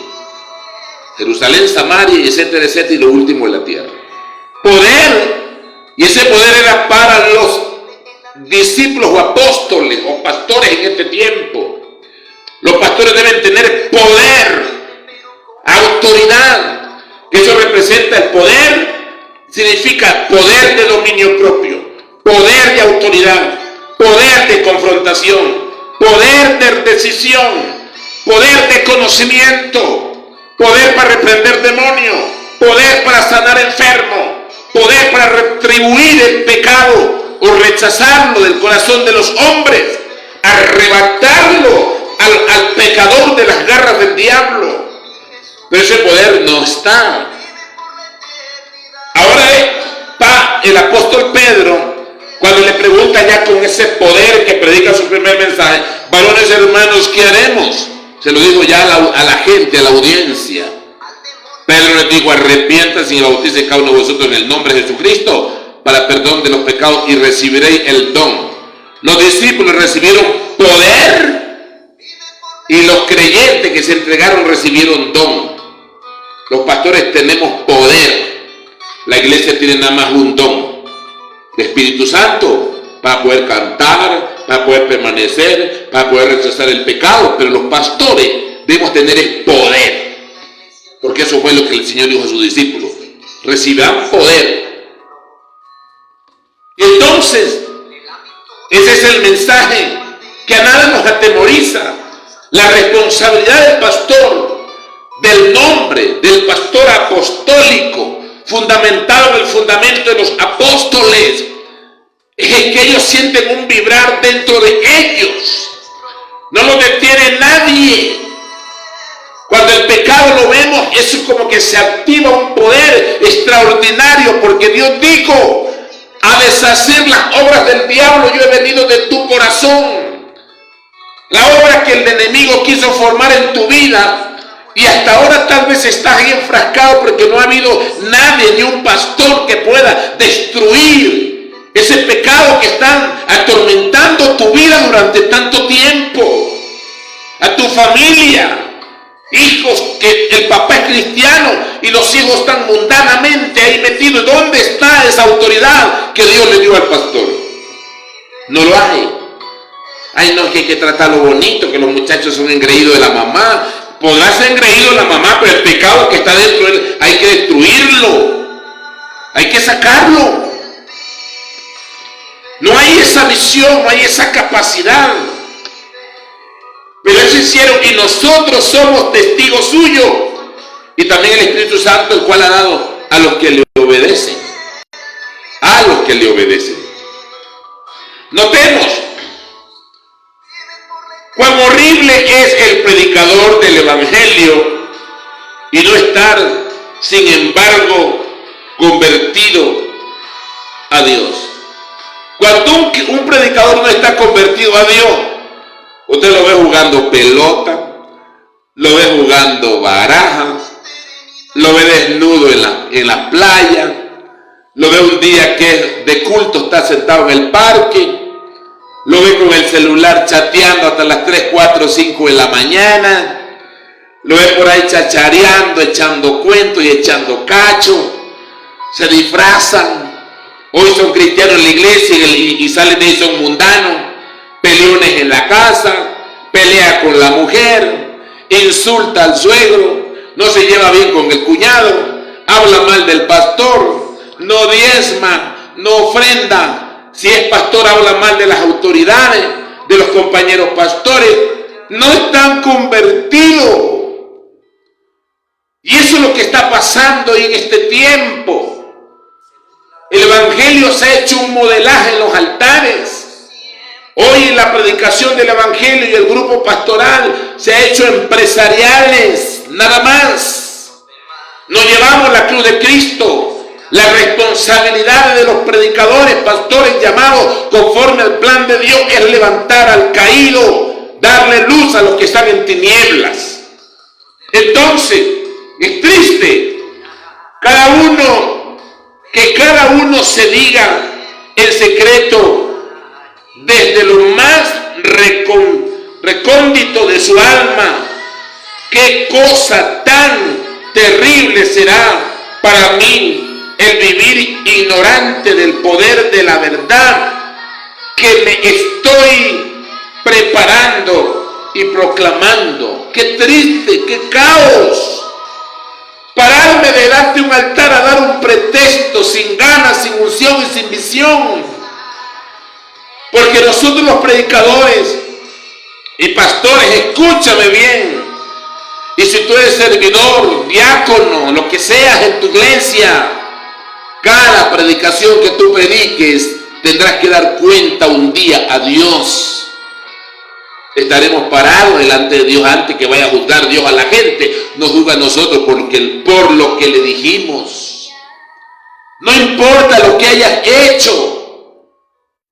Jerusalén, Samaria, etcétera, etcétera, y lo último en la tierra. Poder. Y ese poder era para los discípulos o apóstoles o pastores en este tiempo. Los pastores deben tener poder, autoridad. Eso representa el poder, significa poder de dominio propio, poder de autoridad, poder de confrontación, poder de decisión, poder de conocimiento, poder para reprender demonios, poder para sanar enfermos, poder para retribuir el pecado, o rechazarlo del corazón de los hombres, arrebatarlo al pecador de las garras del diablo. Pero ese poder no está. Ahora el apóstol Pedro, cuando le pregunta ya con ese poder que predica su primer mensaje, varones hermanos, ¿qué haremos? Se lo dijo ya a la gente, a la audiencia. Pedro les dijo, arrepiéntanse y bautícense cada uno de vosotros en el nombre de Jesucristo para perdón de los pecados y recibiréis el don. Los discípulos recibieron poder y los creyentes que se entregaron recibieron don. Los pastores tenemos poder. La iglesia tiene nada más un don de Espíritu Santo para poder cantar, para poder permanecer, para poder rechazar el pecado. Pero los pastores debemos tener el poder. Porque eso fue lo que el Señor dijo a sus discípulos. Recibirán poder. Y entonces, ese es el mensaje que a nada nos atemoriza. La responsabilidad del pastor, del nombre del pastor apostólico, fundamentado en el fundamento de los apóstoles, es que ellos sienten un vibrar dentro de ellos. No lo detiene nadie. Cuando el pecado lo vemos, eso es como que se activa un poder extraordinario, porque Dios dijo, a deshacer las obras del diablo yo he venido de tu corazón. La obra que el enemigo quiso formar en tu vida, y hasta ahora tal vez estás ahí enfrascado porque no ha habido nadie, ni un pastor que pueda destruir ese pecado que están atormentando tu vida durante tanto tiempo. A tu familia, hijos que el papá es cristiano y los hijos están mundanamente ahí metidos. ¿Dónde está esa autoridad que Dios le dio al pastor? No lo hay. Ay, no, es que hay que tratarlo bonito, que los muchachos son engreídos de la mamá. Podrá ser engreído de la mamá, pero el pecado que está dentro de él hay que destruirlo. Hay que sacarlo. No hay esa visión, no hay esa capacidad. Pero eso hicieron y nosotros somos testigos suyos. Y también el Espíritu Santo, el cual ha dado a los que le obedecen. A los que le obedecen. Notemos cuán horrible es el predicador del Evangelio y no estar, sin embargo, convertido a Dios. Cuando un predicador no está convertido a Dios, usted lo ve jugando pelota, lo ve jugando baraja, lo ve desnudo en la playa, lo ve un día que de culto está sentado en el parque, lo ve con el celular chateando hasta las 3, 4, 5 de la mañana, lo ve por ahí chachareando, echando cuentos y echando cacho, se disfrazan. Hoy son cristianos en la iglesia y salen de ahí, son mundanos, peleones en la casa, pelea con la mujer, insulta al suegro, no se lleva bien con el cuñado, habla mal del pastor, no diezma, no ofrenda. Si es pastor, habla mal de las autoridades, de los compañeros pastores. No están convertidos. Y eso es lo que está pasando en este tiempo. El Evangelio se ha hecho un modelaje en los altares. Hoy en la predicación del Evangelio y el grupo pastoral se ha hecho empresariales, nada más. Nos llevamos la cruz de Cristo. La responsabilidad de los predicadores, pastores llamados conforme al plan de Dios es levantar al caído, darle luz a los que están en tinieblas. Entonces, es triste que cada uno se diga en secreto desde lo más recóndito de su alma, qué cosa tan terrible será para mí el vivir ignorante del poder de la verdad que me estoy preparando y proclamando. Qué triste, qué caos. Pararme delante de un altar a dar un pretexto sin ganas, sin unción y sin visión. Porque nosotros los predicadores y pastores, escúchame bien. Y si tú eres servidor, diácono, lo que seas en tu iglesia, cada predicación que tú prediques tendrás que dar cuenta un día a Dios. Estaremos parados delante de Dios antes que vaya a juzgar Dios a la gente. Nos juzga a nosotros por lo que le dijimos. No importa lo que hayas hecho,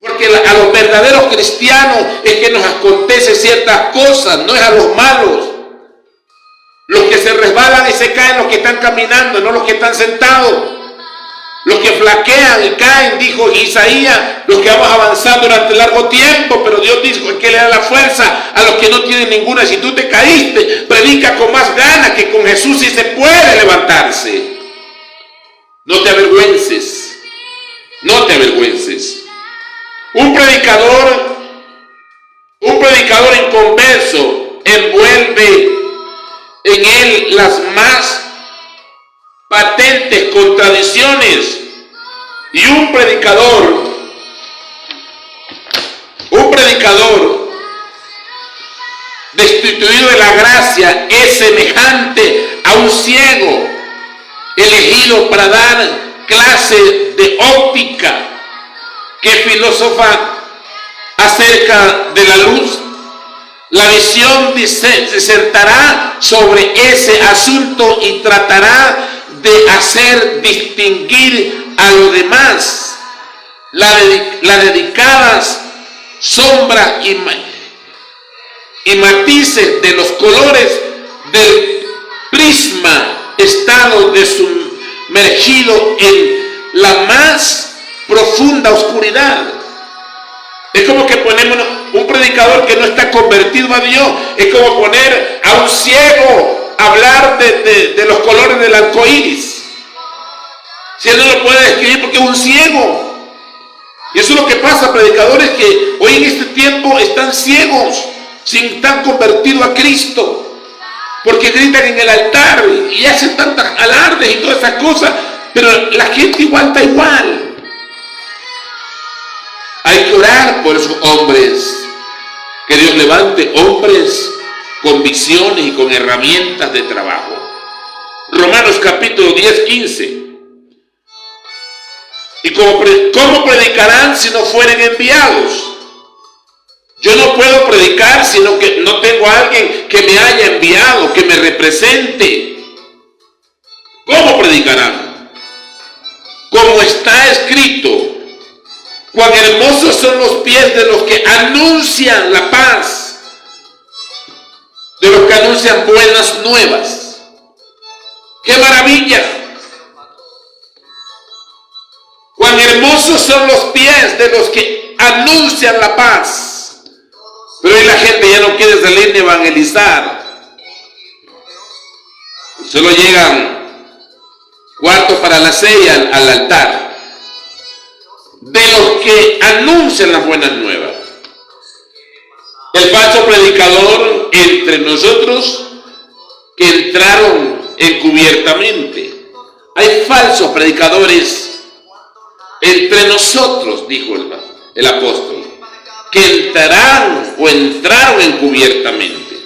porque a los verdaderos cristianos es que nos acontece ciertas cosas, no es a los malos. Los que se resbalan y se caen, los que están caminando, no los que están sentados. Los que flaquean y caen, dijo Isaías, los que vamos avanzando durante largo tiempo, pero Dios dijo que le da la fuerza a los que no tienen ninguna. Si tú te caíste, predica con más ganas, que con Jesús sí se puede levantarse. No te avergüences, no te avergüences. Un predicador inconverso envuelve en él las más patentes contradicciones, y un predicador destituido de la gracia es semejante a un ciego elegido para dar clase de óptica, que filosofa acerca de la luz. La visión disertará sobre ese asunto y tratará de hacer distinguir a los demás las dedicadas sombras y matices de los colores del prisma estado sumergido en la más profunda oscuridad. Es como que ponemos un predicador que no está convertido a Dios. Es como poner a un ciego a hablar de los colores del arco iris. Si él no lo puede describir porque es un ciego. Y eso es lo que pasa, predicadores que hoy en este tiempo están ciegos, sin estar convertidos a Cristo. Porque gritan en el altar y hacen tantas alardes y todas esas cosas, pero la gente igual está igual. Hay que orar por esos hombres, que Dios levante hombres con visiones y con herramientas de trabajo. Romanos capítulo 10, 15. ¿Y cómo predicarán si no fueren enviados? Yo no puedo predicar sino que no tengo a alguien que me haya enviado, que me represente. ¿Cómo predicarán? Como está escrito: cuán hermosos son los pies de los que anuncian la paz, de los que anuncian buenas nuevas. ¡Qué maravilla! Cuán hermosos son los pies de los que anuncian la paz. Pero hoy la gente ya no quiere salir ni evangelizar. Solo llegan cuartos para la cena al altar. De los que anuncian las buenas nuevas. El falso predicador entre nosotros que entraron encubiertamente. Hay falsos predicadores entre nosotros, dijo el apóstol, que entraron encubiertamente.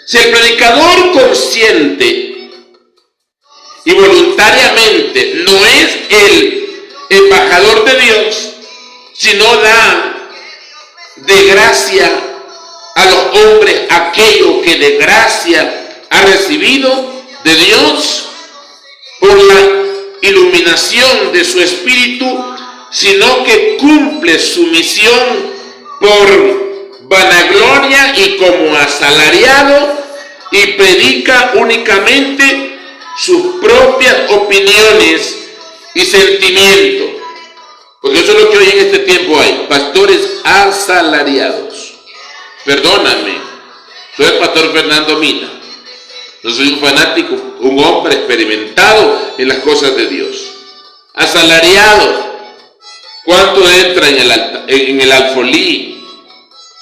Si el predicador consciente y voluntariamente no es el embajador de Dios, sino da de gracia a los hombres aquello que de gracia ha recibido de Dios por la iluminación de su espíritu, sino que cumple su misión por vanagloria y como asalariado, y predica únicamente sus propias opiniones y sentimientos. Porque eso es lo que hoy en este tiempo hay, pastores asalariados. Perdóname, soy el pastor Fernando Mina. No soy un fanático, un hombre experimentado en las cosas de Dios. Asalariado. ¿Cuánto entra en el alfolí?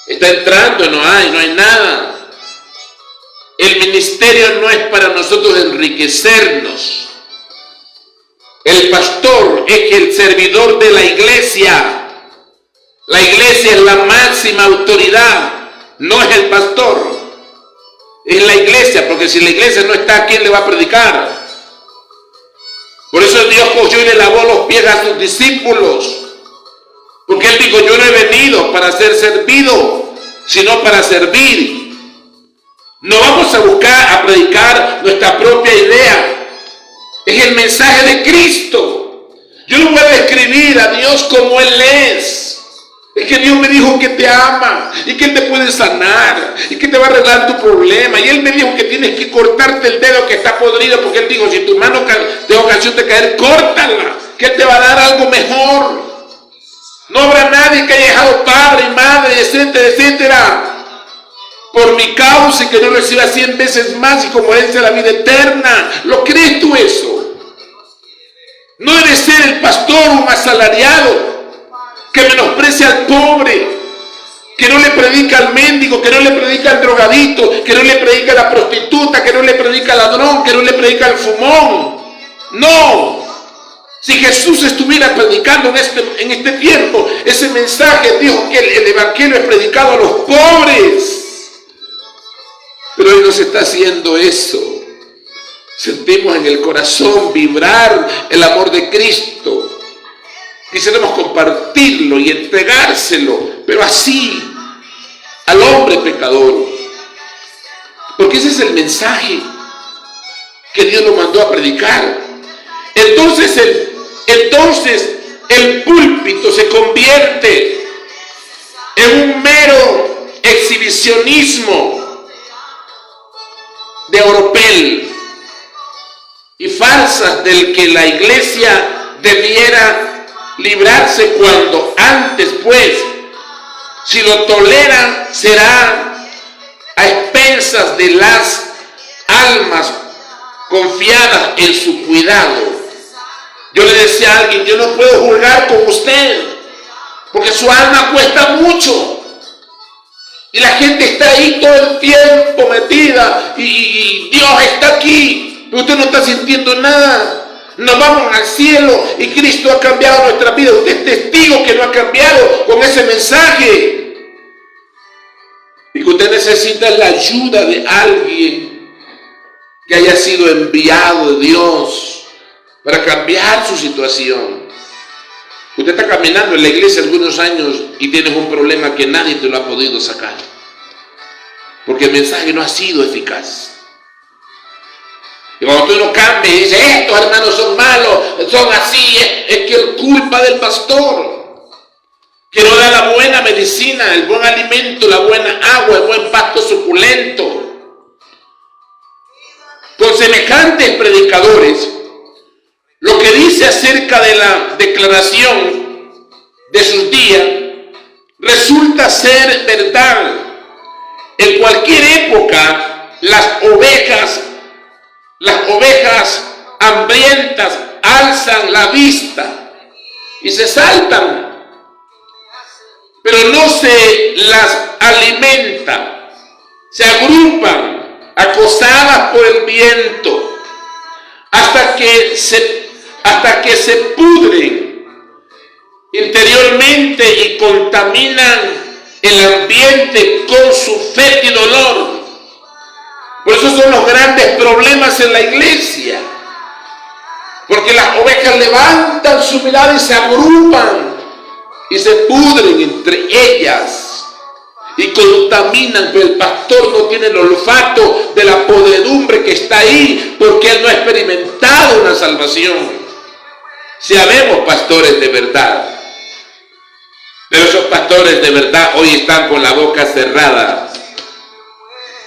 Está entrando, no hay nada. El ministerio no es para nosotros enriquecernos. El pastor es el servidor de la iglesia. La iglesia es la máxima autoridad, no es el pastor. Es la iglesia, porque si la iglesia no está, ¿quién le va a predicar? Por eso Dios cogió y le lavó los pies a sus discípulos. Porque Él dijo, yo no he venido para ser servido, sino para servir. No vamos a buscar a predicar nuestra propia idea. Es el mensaje de Cristo. Yo no voy a describir a Dios como Él es. Es que Dios me dijo que te ama y que Él te puede sanar y que te va a arreglar tu problema. Y Él me dijo que tienes que cortarte el dedo que está podrido, porque Él dijo, si tu mano te da ocasión de caer, córtala, que Él te va a dar algo mejor. No habrá nadie que haya dejado padre y madre, etcétera, etcétera, por mi causa, y que no reciba 100 veces más y como herencia la vida eterna. ¿Lo crees tú eso? No debe ser el pastor un asalariado que menosprecia al pobre, que no le predica al mendigo, que no le predica al drogadito, que no le predica a la prostituta, que no le predica al ladrón, que no le predica al fumón. No. Si Jesús estuviera predicando en este tiempo ese mensaje, dijo que el evangelio es predicado a los pobres. Pero Él no se está haciendo eso. Sentimos en el corazón vibrar el amor de Cristo. Quisiéramos compartirlo y entregárselo, pero así, al hombre pecador. Porque ese es el mensaje que Dios lo mandó a predicar. Entonces el púlpito se convierte en un mero exhibicionismo de oropel y farsas del que la iglesia debiera librarse, cuando antes, pues, si lo toleran, será a expensas de las almas confiadas en su cuidado. Yo le decía a alguien, yo no puedo juzgar con usted, porque su alma cuesta mucho. Y la gente está ahí todo el tiempo metida, y Dios está aquí, pero usted no está sintiendo nada. Nos vamos al cielo y Cristo ha cambiado nuestra vida. Usted es testigo que no ha cambiado con ese mensaje. Y que usted necesita la ayuda de alguien que haya sido enviado de Dios para cambiar su situación. Usted está caminando en la iglesia algunos años y tienes un problema que nadie te lo ha podido sacar, porque el mensaje no ha sido eficaz. Y cuando tú no cambias y dices, estos hermanos son malos, son así, es que es culpa del pastor, que no da la buena medicina, el buen alimento, la buena agua, el buen pasto suculento. Con semejantes predicadores, lo que dice acerca de la declaración de sus días resulta ser verdad. En cualquier época, las ovejas hambrientas alzan la vista y se saltan, pero no se las alimenta, se agrupan, acosadas por el viento, hasta que se pudren interiormente y contaminan el ambiente con su fétido olor. Por eso son los grandes problemas en la iglesia, porque las ovejas levantan su mirada y se agrupan y se pudren entre ellas y contaminan, pero el pastor no tiene el olfato de la podredumbre que está ahí, porque él no ha experimentado una salvación. Si habemos pastores de verdad, pero esos pastores de verdad hoy están con la boca cerrada,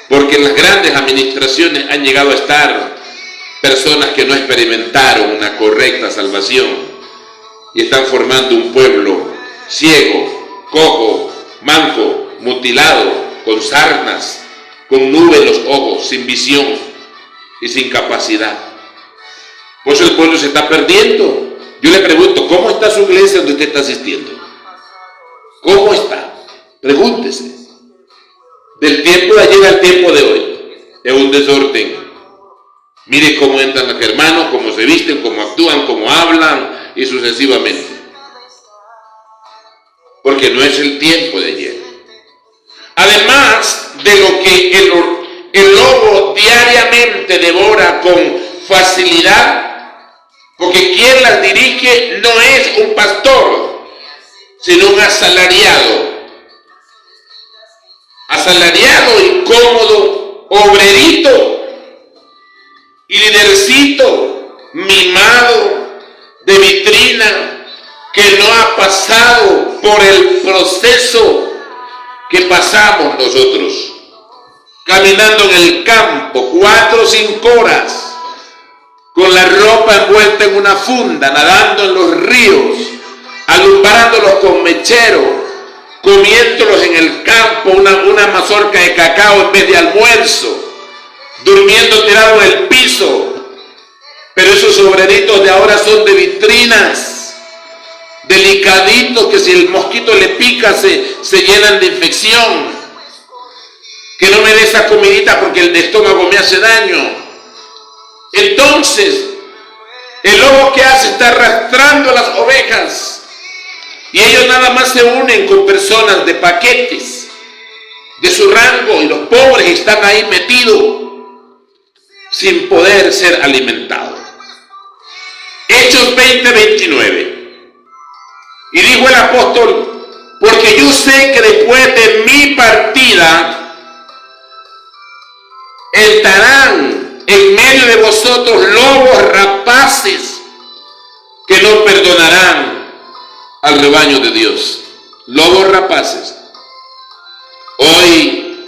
porque en las grandes administraciones han llegado a estar personas que no experimentaron una correcta salvación y están formando un pueblo ciego, cojo, manco, mutilado, con sarnas, con nubes en los ojos, sin visión y sin capacidad. Por eso el pueblo se está perdiendo. Yo le pregunto, ¿cómo está su iglesia donde usted está asistiendo? ¿Cómo está? Pregúntese. Del tiempo de ayer al tiempo de hoy, es un desorden. Mire cómo entran los hermanos, cómo se visten, cómo actúan, cómo hablan y sucesivamente. Porque no es el tiempo de ayer. Además de lo que el lobo diariamente devora con facilidad, porque quien las dirige no es un pastor, sino un asalariado. Asalariado y cómodo, obrerito y lidercito, mimado, de vitrina, que no ha pasado por el proceso que pasamos nosotros, caminando en el campo 4 o 5 horas, con la ropa envuelta en una funda, nadando en los ríos, alumbrándolos con mechero, comiéndolos en el campo una mazorca de cacao en vez de almuerzo, durmiendo tirado en el piso. Pero esos obreritos de ahora son de vitrinas, delicaditos, que si el mosquito le pica se llenan de infección. Que no me dé esa comidita porque el estómago me hace daño. Entonces, el lobo que hace está arrastrando a las ovejas y ellos nada más se unen con personas de paquetes de su rango y los pobres están ahí metidos sin poder ser alimentados. Hechos 20:29. Y dijo el apóstol: porque yo sé que después de mi partida estarán en medio de vosotros lobos rapaces que no perdonarán al rebaño de Dios. Lobos rapaces. Hoy,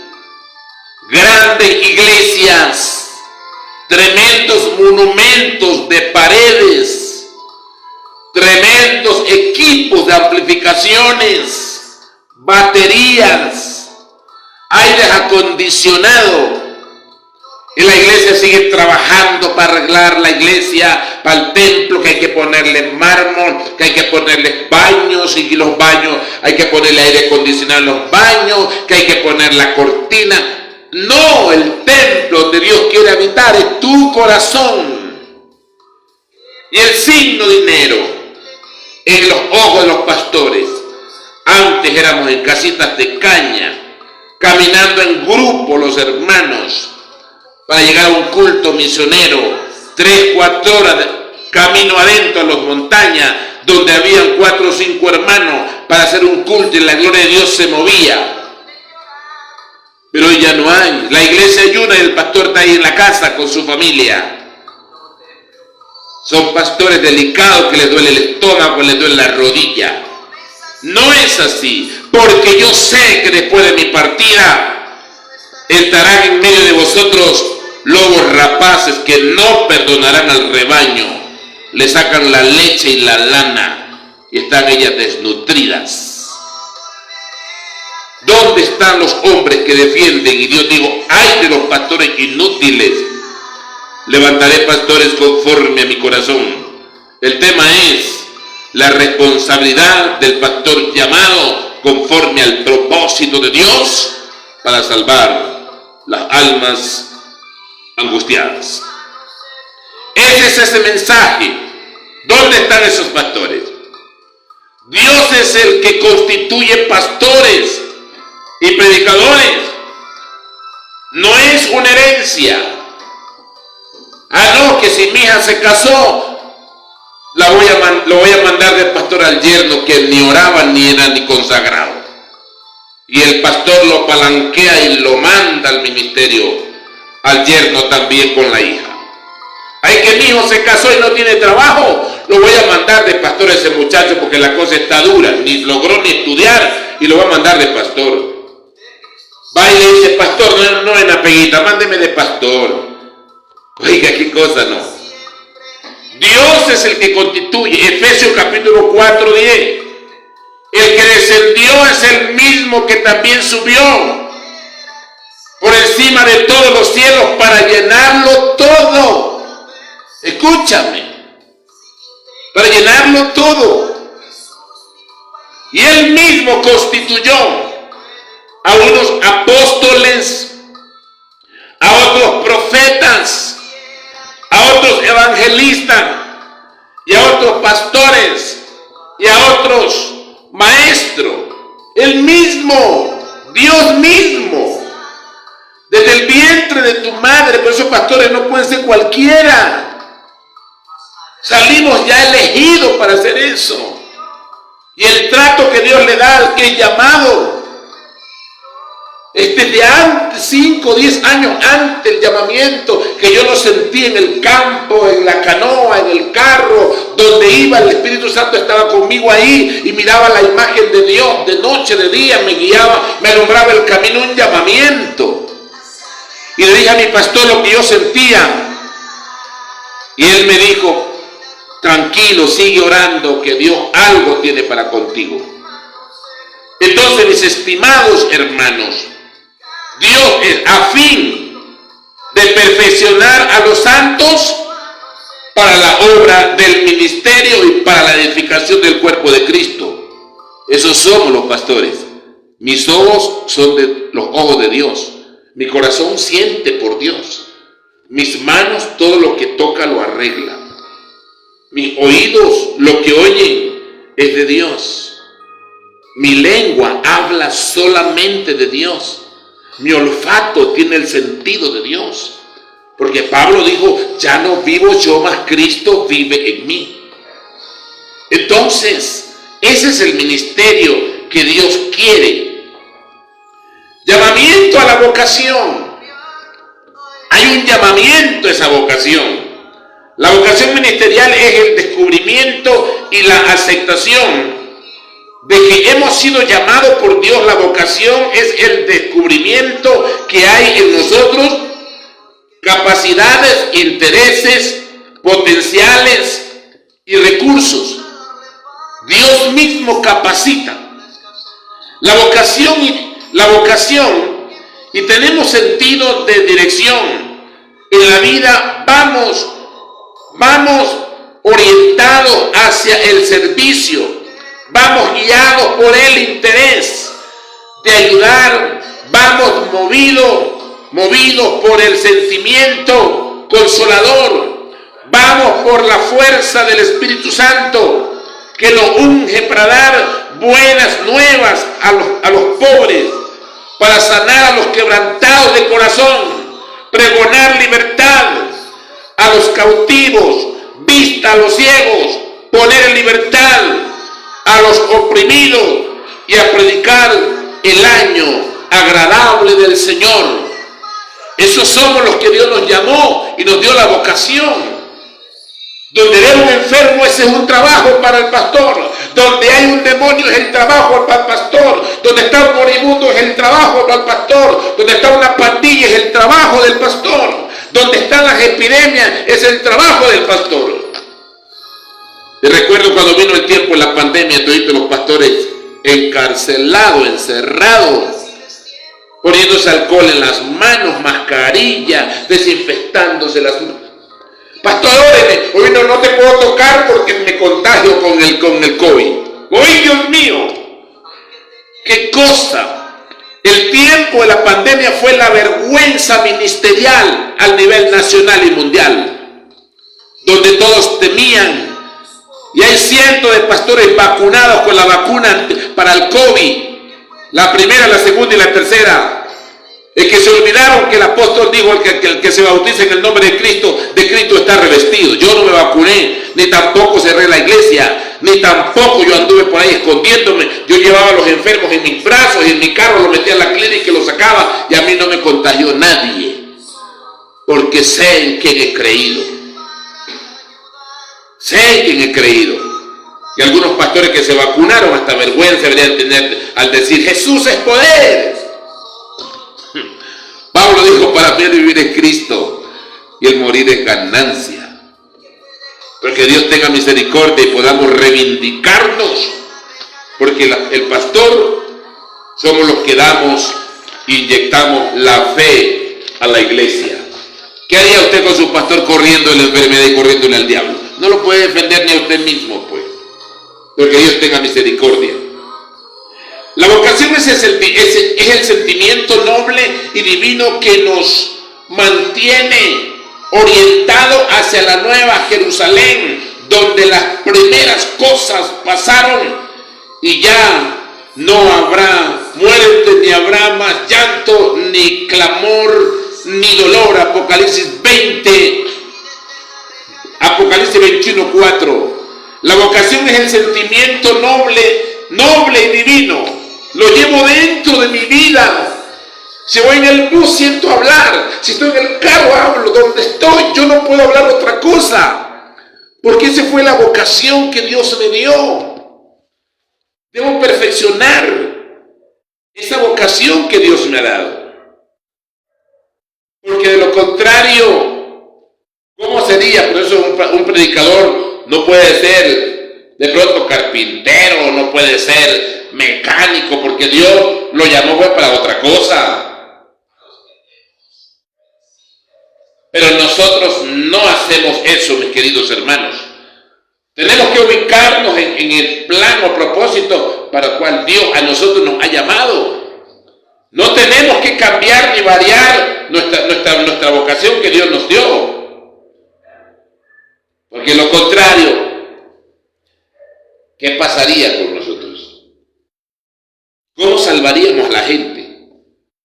grandes iglesias, tremendos monumentos de paredes, tremendos equipos de amplificaciones, baterías, aires acondicionados. Y la iglesia sigue trabajando para arreglar la iglesia, para el templo, que hay que ponerle mármol, que hay que ponerle baños, y los baños hay que ponerle aire acondicionado en los baños, que hay que poner la cortina. No, el templo donde Dios quiere habitar es tu corazón. Y el signo dinero en los ojos de los pastores. Antes éramos en casitas de caña, caminando en grupo los hermanos, para llegar a un culto misionero, 3-4 horas de camino adentro a las montañas, donde habían 4 o 5 hermanos para hacer un culto y la gloria de Dios se movía. Pero hoy ya no hay. La iglesia ayuna y el pastor está ahí en la casa con su familia. Son pastores delicados que les duele el estómago, les duele la rodilla. No es así, porque yo sé que después de mi partida estarán en medio de vosotros lobos rapaces que no perdonarán al rebaño. Le sacan la leche y la lana y están ellas desnutridas. ¿Dónde están los hombres que defienden? Y Dios dijo: ay de los pastores inútiles. Levantaré pastores conforme a mi corazón. El tema es la responsabilidad del pastor llamado conforme al propósito de Dios para salvar las almas angustiadas. Ese es ese mensaje. ¿Dónde están esos pastores? Dios es el que constituye pastores y predicadores. No es una herencia. No, que si mi hija se casó, lo voy a mandar de pastor al yerno, que ni oraba ni era ni consagrado. Y el pastor lo palanquea y lo manda al ministerio, al yerno también con la hija. Ay, que mi hijo se casó y no tiene trabajo, lo voy a mandar de pastor a ese muchacho porque la cosa está dura, ni logró ni estudiar y lo va a mandar de pastor. Va y le dice: pastor, no en apeguita, mándeme de pastor. Oiga, qué cosa, no. Dios es el que constituye. Efesios capítulo 4:10. El que descendió es el mismo que también subió por encima de todos los cielos para llenarlo todo. Escúchame. Para llenarlo todo. Y él mismo constituyó a unos apóstoles, a otros profetas, a otros evangelistas y a otros pastores y a otros maestros. El mismo, Dios mismo, desde el vientre de tu madre. Por eso pastores no pueden ser cualquiera. Salimos ya elegidos para hacer eso. Y el trato que Dios le da al que es llamado es desde antes, 5 o 10 años antes del llamamiento, que yo lo sentí en el campo, en la canoa, en el carro, donde iba, el Espíritu Santo estaba conmigo ahí y miraba la imagen de Dios, de noche, de día, me guiaba, me alumbraba el camino, un llamamiento. Y le dije a mi pastor lo que yo sentía, y él me dijo: tranquilo, sigue orando, que Dios algo tiene para contigo. Entonces, mis estimados hermanos, Dios es a fin de perfeccionar a los santos para la obra del ministerio y para la edificación del cuerpo de Cristo. Esos somos los pastores. Mis ojos son de los ojos de Dios. Mi corazón siente por Dios. Mis manos todo lo que toca lo arregla. Mis oídos lo que oyen es de Dios. Mi lengua habla solamente de Dios. Mi olfato tiene el sentido de Dios. Porque Pablo dijo: ya no vivo yo, mas Cristo vive en mí. Entonces, ese es el ministerio que Dios quiere. Llamamiento a la vocación. Hay un llamamiento a esa vocación. La vocación ministerial es el descubrimiento y la aceptación de que hemos sido llamados por Dios. La vocación es el descubrimiento que hay en nosotros capacidades, intereses, potenciales y recursos. Dios mismo capacita. La vocación y tenemos sentido de dirección. En la vida vamos orientados hacia el servicio. Vamos guiados por el interés de ayudar. Vamos movidos por el sentimiento consolador. Vamos por la fuerza del Espíritu Santo que nos unge para dar buenas nuevas a los pobres, para sanar a los quebrantados de corazón, pregonar libertad a los cautivos, vista a los ciegos, poner en libertad a los oprimidos y a predicar el año agradable del Señor. Esos somos los que Dios nos llamó y nos dio la vocación. Donde hay un enfermo, ese es un trabajo para el pastor. Donde hay un demonio, es el trabajo para el pastor. Donde está un moribundo, es el trabajo para el pastor. Donde está una pandilla, es el trabajo del pastor. Donde están las epidemias, es el trabajo del pastor. Te recuerdo cuando vino el tiempo de la pandemia, todos los pastores encarcelados, encerrados, poniéndose alcohol en las manos, mascarilla, desinfectándose las manos. Pastor, óreme, hoy no te puedo tocar porque me contagio con el COVID. ¡Uy, Dios mío! ¡Qué cosa! El tiempo de la pandemia fue la vergüenza ministerial al nivel nacional y mundial, donde todos temían. Y hay cientos de pastores vacunados con la vacuna para el COVID, la primera, la segunda y la tercera. Es que se olvidaron que el apóstol dijo que el que se bautiza en el nombre de Cristo está revestido. Yo no me vacuné, ni tampoco cerré la iglesia, ni tampoco yo anduve por ahí escondiéndome. Yo llevaba a los enfermos en mis brazos y en mi carro los metía en la clínica y los sacaba, y a mí no me contagió nadie, porque sé en quién he creído. Sé en quién he creído. Y algunos pastores que se vacunaron, hasta vergüenza deberían tener al decir: Jesús es poder. Pablo dijo: para mí el vivir es Cristo y el morir es ganancia. Porque Dios tenga misericordia y podamos reivindicarnos, porque el pastor somos los que damos, inyectamos la fe a la iglesia. ¿Qué haría usted con su pastor corriendo en la enfermedad y corriéndole al diablo? No lo puede defender ni a usted mismo, pues, porque Dios tenga misericordia. La vocación es el sentimiento noble y divino que nos mantiene orientado hacia la nueva Jerusalén, donde las primeras cosas pasaron y ya no habrá muerte, ni habrá más llanto, ni clamor, ni dolor. Apocalipsis 21:4. La vocación es el sentimiento noble y divino. Lo llevo dentro de mi vida. Si voy en el bus siento hablar. Si estoy en el carro hablo. Donde estoy yo no puedo hablar otra cosa. Porque esa fue la vocación que Dios me dio. Debo perfeccionar esa vocación que Dios me ha dado. Porque de lo contrario, ¿cómo sería? Por eso un predicador no puede ser de pronto carpintero, no puede ser mecánico, porque Dios lo llamó para otra cosa. Pero nosotros no hacemos eso, mis queridos hermanos. Tenemos que ubicarnos en el plan o propósito para el cual Dios a nosotros nos ha llamado. No tenemos que cambiar ni variar nuestra vocación que Dios nos dio. Porque lo contrario, ¿qué pasaría con nosotros? ¿Cómo salvaríamos a la gente?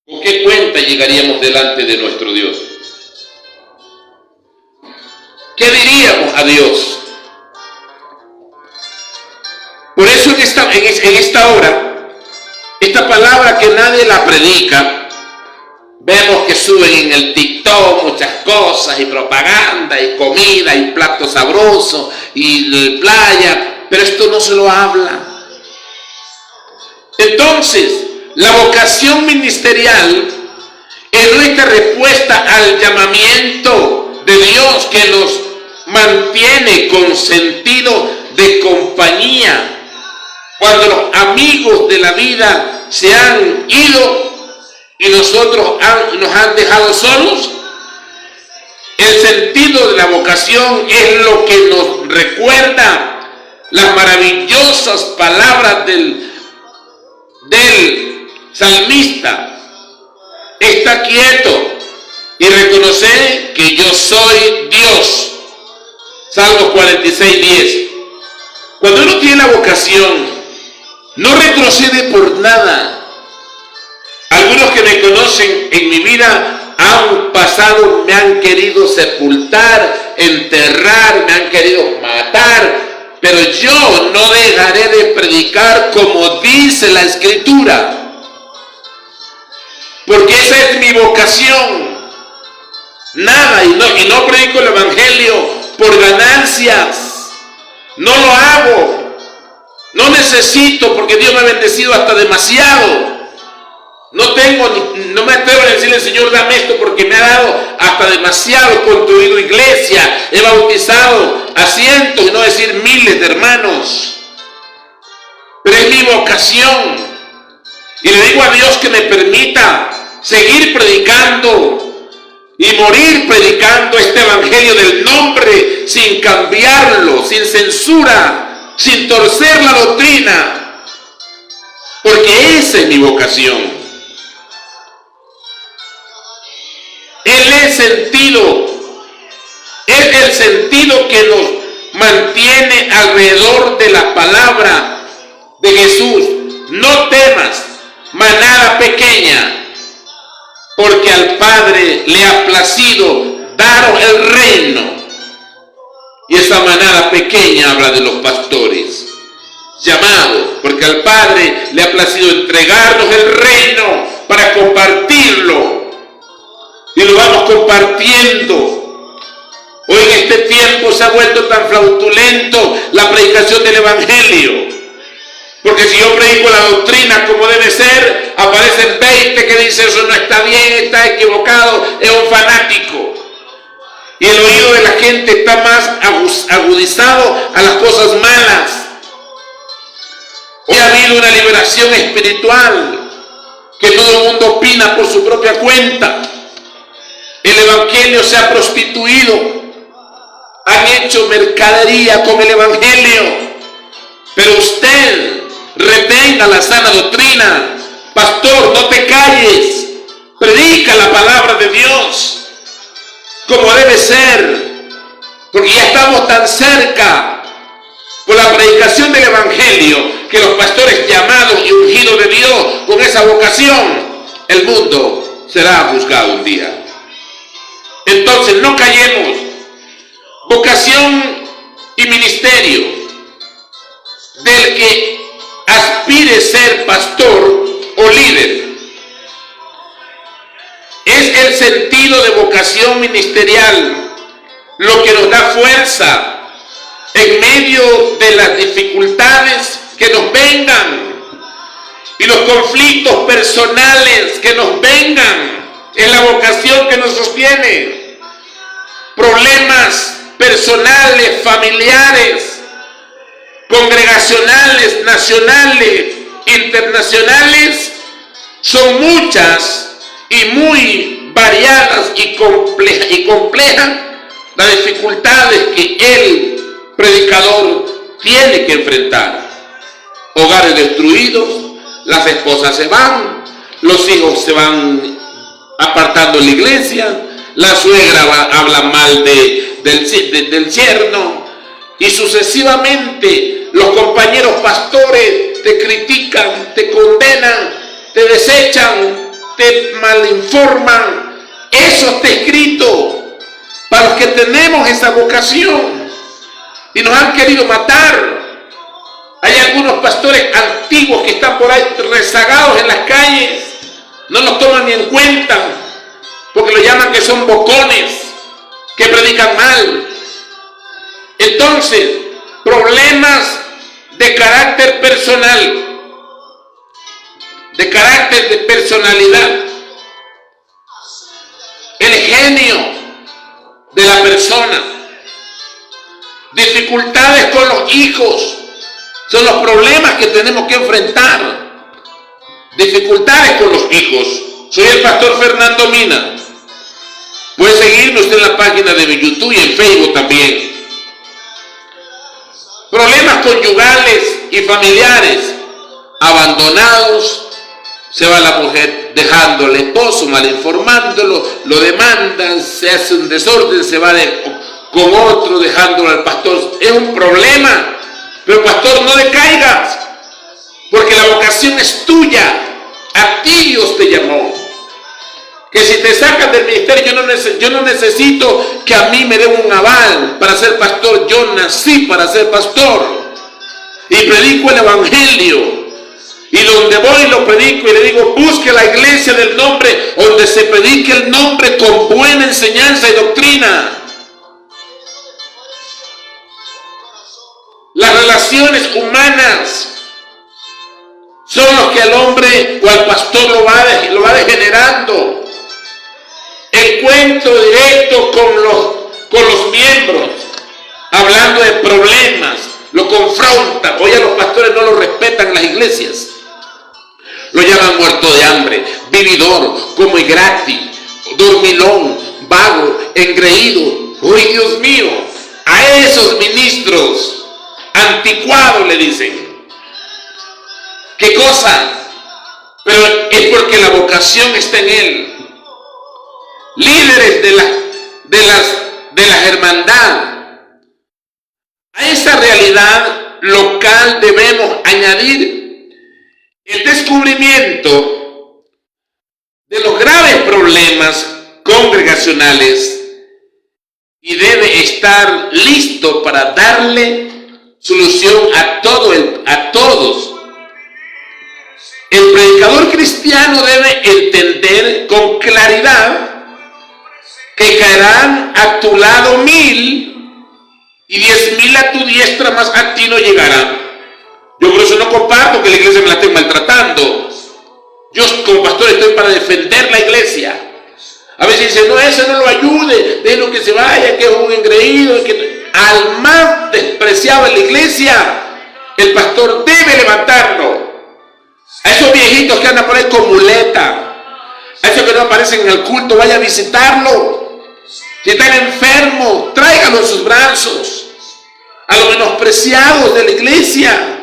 ¿Con qué cuenta llegaríamos delante de nuestro Dios? ¿Qué diríamos a Dios? Por eso en esta hora, esta palabra que nadie la predica, vemos que suben en el TikTok muchas cosas, y propaganda, y comida, y platos sabrosos, y playa, pero esto no se lo habla. Entonces, la vocación ministerial es nuestra respuesta al llamamiento de Dios que nos mantiene con sentido de compañía. Cuando los amigos de la vida se han ido y nos han dejado solos, el sentido de la vocación es lo que nos recuerda las maravillosas palabras del salmista. Está quieto y reconoce que yo soy Dios. Salmos 46:10. Cuando uno tiene la vocación, no retrocede por nada. Algunos que me conocen en mi vida han pasado, me han querido sepultar, enterrar, me han querido matar, pero yo no dejaré de predicar como dice la Escritura, porque esa es mi vocación. Nada, y no predico el Evangelio por ganancias, no lo hago. No necesito, porque Dios me ha bendecido hasta demasiado. No me atrevo a decirle al Señor, dame esto, porque me ha dado hasta demasiado. He construido iglesia, he bautizado a cientos, y no decir miles de hermanos. Pero es mi vocación. Y le digo a Dios que me permita seguir predicando y morir predicando este evangelio del nombre, sin cambiarlo, sin censura, sin torcer la doctrina, porque esa es mi vocación. Es el sentido que nos mantiene alrededor de la palabra de Jesús. No temas, manada pequeña, porque al Padre le ha placido daros el reino. Y esa manada pequeña habla de los pastores, llamados, porque al Padre le ha placido entregarnos el reino para compartirlo. Y lo vamos compartiendo. Hoy en este tiempo se ha vuelto tan fraudulento la predicación del Evangelio. Porque si yo predico la doctrina como debe ser, aparecen 20 que dicen eso no está bien, está equivocado, es un fanático. Y el oído de la gente está más agudizado a las cosas malas. Hoy ha habido una liberación espiritual, que todo el mundo opina por su propia cuenta. El Evangelio se ha prostituido. Han hecho mercadería con el Evangelio. Pero usted retenga la sana doctrina. Pastor, no te calles. Predica la palabra de Dios como debe ser, porque ya estamos tan cerca por la predicación del Evangelio, que los pastores llamados y ungidos de Dios con esa vocación, el mundo será juzgado un día. Entonces no callemos. Vocación y ministerio. del que aspire ser pastor o líder. Es el sentido de vocación ministerial lo que nos da fuerza en medio de las dificultades que nos vengan y los conflictos personales que nos vengan. Es la vocación que nos sostiene. Problemas personales, familiares, congregacionales, nacionales, internacionales, son muchas y muy variadas y complejas las dificultades que el predicador tiene que enfrentar. Hogares destruidos, las esposas se van, los hijos se van apartando de la iglesia, la suegra habla mal del yerno, y sucesivamente los compañeros pastores te critican, te condenan, te desechan, te malinforman. Eso está escrito para los que tenemos esa vocación y nos han querido matar. Hay algunos pastores antiguos que están por ahí rezagados en las calles, no los toman ni en cuenta porque lo llaman que son bocones, que predican mal. Entonces, problemas de carácter personal, de carácter de personalidad, el genio de la persona, dificultades con los hijos, son los problemas que tenemos que enfrentar. Dificultades con los hijos. Soy el pastor Fernando Mina. Puede seguirme usted en la página de mi YouTube y en Facebook también. Problemas conyugales y familiares, abandonados, se va la mujer dejando al esposo, mal informándolo, lo demandan, se hace un desorden, se va con otro dejándolo al pastor. Es un problema, pero pastor, no decaigas, porque la vocación es tuya, a ti Dios te llamó. Que si te sacan del ministerio, yo no necesito que a mí me den un aval para ser pastor. Yo nací para ser pastor y predico el evangelio, y donde voy lo predico y le digo: busque la iglesia del nombre, donde se predique el nombre con buena enseñanza y doctrina. Las relaciones humanas son los que al hombre o al pastor lo va degenerando. El cuento directo con los miembros, hablando de problemas, lo confronta. Hoy a los pastores no lo respetan en las iglesias. Lo llaman muerto de hambre, vividor, come gratis, dormilón, vago, engreído. ¡Uy, Dios mío! A esos ministros anticuados le dicen. ¿Qué cosa? Pero es porque la vocación está en él. Líderes de la hermandad. A esa realidad local debemos añadir el descubrimiento de los graves problemas congregacionales y debe estar listo para darle solución a todos. El predicador cristiano debe entender con claridad que caerán a tu lado 1000 y 10,000 a tu diestra, más a ti no llegarán. Yo por eso no comparto que la iglesia me la esté maltratando. Yo como pastor estoy para defender la iglesia. A veces dicen: no, ese no lo ayude, déjelo que se vaya, que es un engreído. Al más despreciado en la iglesia, el pastor debe levantarlo. A esos viejitos que andan por ahí con muleta, a esos que no aparecen en el culto, vaya a visitarlo. Si están enfermos, tráiganlo en sus brazos. A los menospreciados de la iglesia.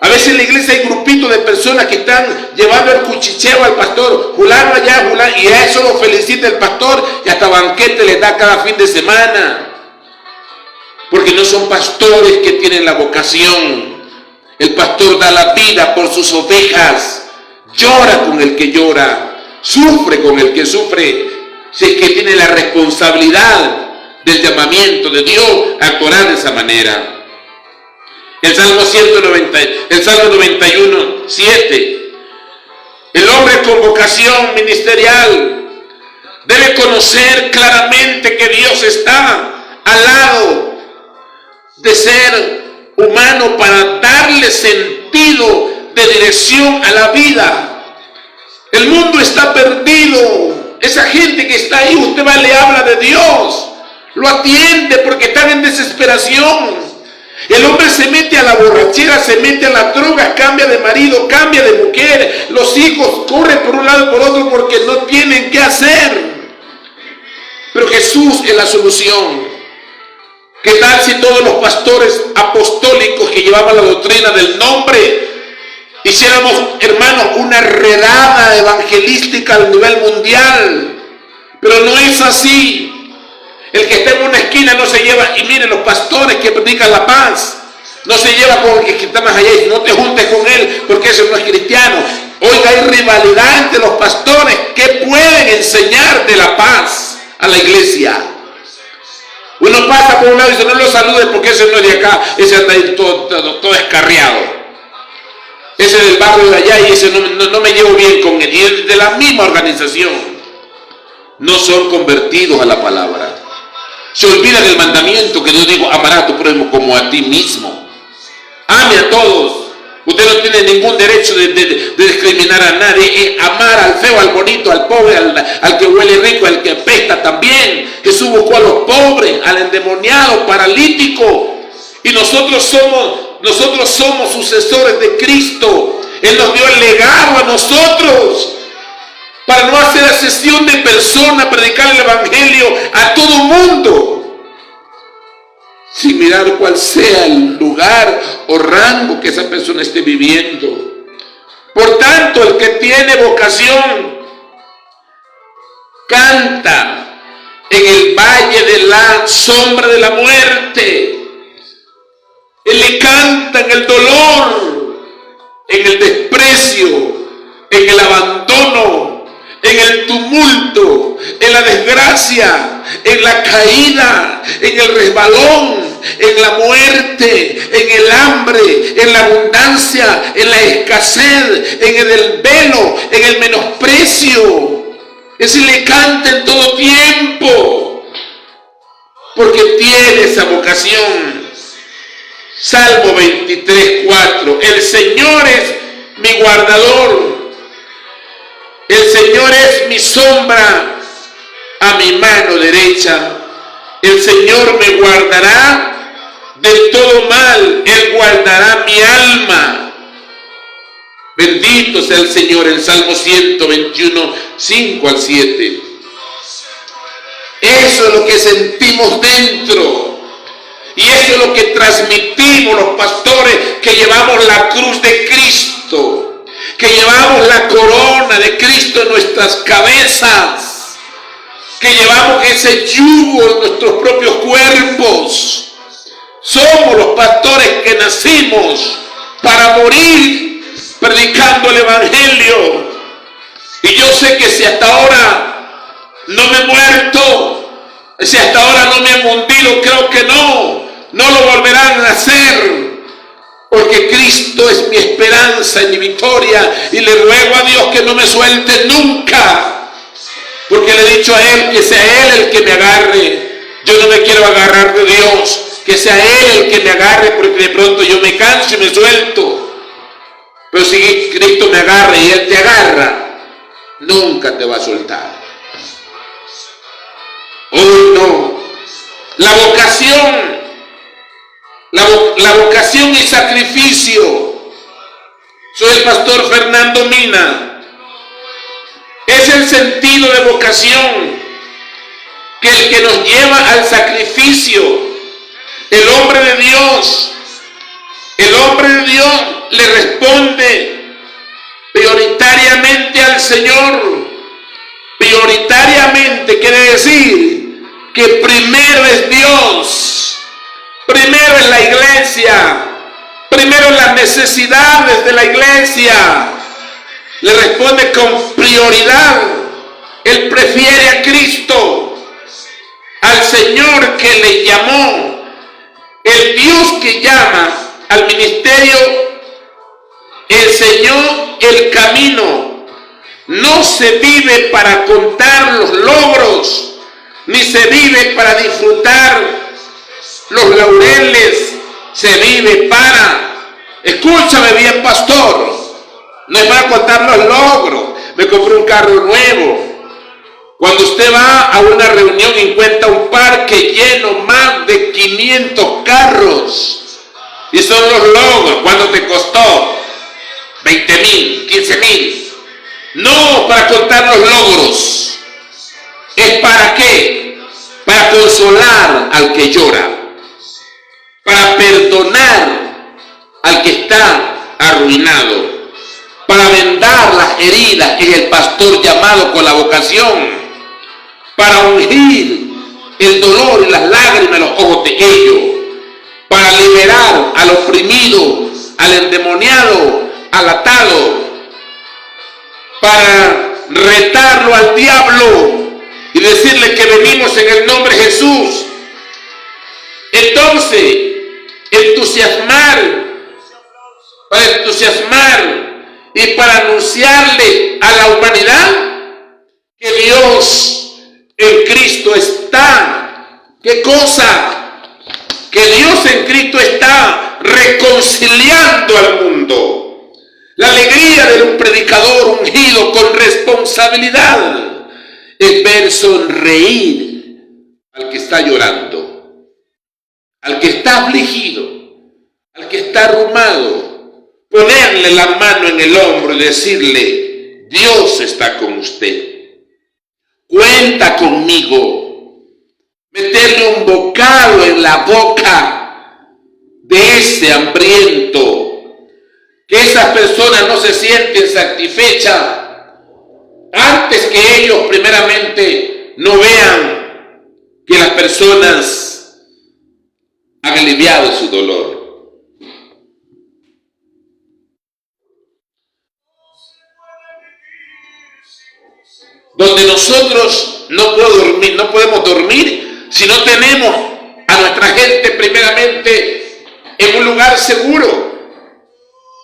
A veces en la iglesia hay grupitos de personas que están llevando el cuchicheo al pastor, fulano allá, fulano, y a eso lo felicita el pastor y hasta banquete les da cada fin de semana. Porque no son pastores que tienen la vocación. El pastor da la vida por sus ovejas, llora con el que llora, sufre con el que sufre. Si es que tiene la responsabilidad del llamamiento de Dios, actuará de esa manera. El Salmo 91, 7. El hombre con vocación ministerial debe conocer claramente que Dios está al lado de ser humano para darle sentido de dirección a la vida. El mundo está perdido. Esa gente que está ahí, usted va y le habla de Dios, lo atiende porque están en desesperación. El hombre se mete a la borrachera, se mete a la droga, cambia de marido, cambia de mujer. Los hijos corren por un lado y por otro porque no tienen qué hacer. Pero Jesús es la solución. ¿Qué tal si todos los pastores apostólicos que llevaban la doctrina del nombre hiciéramos, hermanos, una redada evangelística a nivel mundial? Pero no es así. El que está en una esquina no se lleva, y miren, los pastores que predican la paz, no se lleva con el que está más allá, y no te juntes con él porque ese no es cristiano. Oiga, hay rivalidad entre los pastores que pueden enseñar de la paz a la iglesia. Uno pasa por un lado y dice, no lo saludes porque ese no es de acá, ese está ahí todo escarriado. Ese del barrio de allá y ese no me llevo bien con él. Y es de la misma organización. No son convertidos a la palabra. Se olvida del mandamiento que Dios dijo, amarás a tu prójimo como a ti mismo. Ame a todos. Usted no tiene ningún derecho de discriminar a nadie. Amar al feo, al bonito, al pobre, al que huele rico, al que apesta también. Jesús buscó a los pobres, al endemoniado, paralítico. Y nosotros somos sucesores de Cristo. Él nos dio el legado a nosotros. Para no hacer asesión de personas, predicar el evangelio a todo mundo, sin mirar cuál sea el lugar o rango que esa persona esté viviendo. Por tanto, el que tiene vocación canta en el valle de la sombra de la muerte. Él le canta en el dolor, en el desprecio, en el abandono, en el tumulto, en la desgracia, en la caída, en el resbalón, en la muerte, en el hambre, en la abundancia, en la escasez, en el desvelo, en el menosprecio. Ese le canta en todo tiempo, porque tiene esa vocación. Salmo 23, 4. El Señor es mi guardador. El Señor es mi sombra a mi mano derecha. El Señor me guardará de todo mal. Él guardará mi alma. Bendito sea el Señor. El Salmo 121, 5 al 7. Eso es lo que sentimos dentro. Y eso es lo que transmitimos los pastores que llevamos la cruz de Cristo. Que llevamos la corona de Cristo en nuestras cabezas, que llevamos ese yugo en nuestros propios cuerpos. Somos los pastores que nacimos para morir predicando el evangelio. Y yo sé que si hasta ahora no me he muerto, si hasta ahora no me he hundido, creo que no lo volverán a hacer. Porque Cristo es mi esperanza y mi victoria. Y le ruego a Dios que no me suelte nunca. Porque le he dicho a Él que sea Él el que me agarre. Yo no me quiero agarrar de Dios. Que sea Él el que me agarre, porque de pronto yo me canso y me suelto. Pero si Cristo me agarra y Él te agarra, nunca te va a soltar. Hoy no. La vocación es sacrificio. Soy el pastor Fernando Mina. Es el sentido de vocación que nos lleva al sacrificio. El hombre de Dios le responde prioritariamente al Señor. Prioritariamente quiere decir que primero es Dios. Primero es la iglesia, primero las necesidades de la iglesia. Le responde con prioridad. Él prefiere a Cristo, al Señor que le llamó. El Dios que llama al ministerio, enseñó el camino. No se vive para contar los logros, ni se vive para disfrutar los laureles, se vive para, escúchame bien, pastor, no es para contar los logros. Me compré un carro nuevo. Cuando usted va a una reunión y encuentra un parque lleno más de 500 carros, y son los logros. ¿Cuánto te costó? 20,000, 15,000. No para contar los logros. ¿Es para qué? Para consolar al que llora, para perdonar al que está arruinado, para vendar las heridas en el pastor llamado con la vocación, para ungir el dolor y las lágrimas en los ojos de ellos, para liberar al oprimido, al endemoniado, al atado, para retarlo al diablo y decirle que venimos en el nombre de Jesús. Entonces, para entusiasmar y para anunciarle a la humanidad que Dios en Cristo está. ¿Qué cosa? Que Dios en Cristo está reconciliando al mundo. La alegría de un predicador ungido con responsabilidad es ver sonreír al que está llorando, al que está afligido, al que está arrumado, ponerle la mano en el hombro y decirle: Dios está con usted, cuenta conmigo. Meterle un bocado en la boca de ese hambriento, que esas personas no se sienten satisfechas antes que ellos primeramente no vean que las personas han aliviado su dolor. Donde nosotros no podemos dormir si no tenemos a nuestra gente primeramente en un lugar seguro.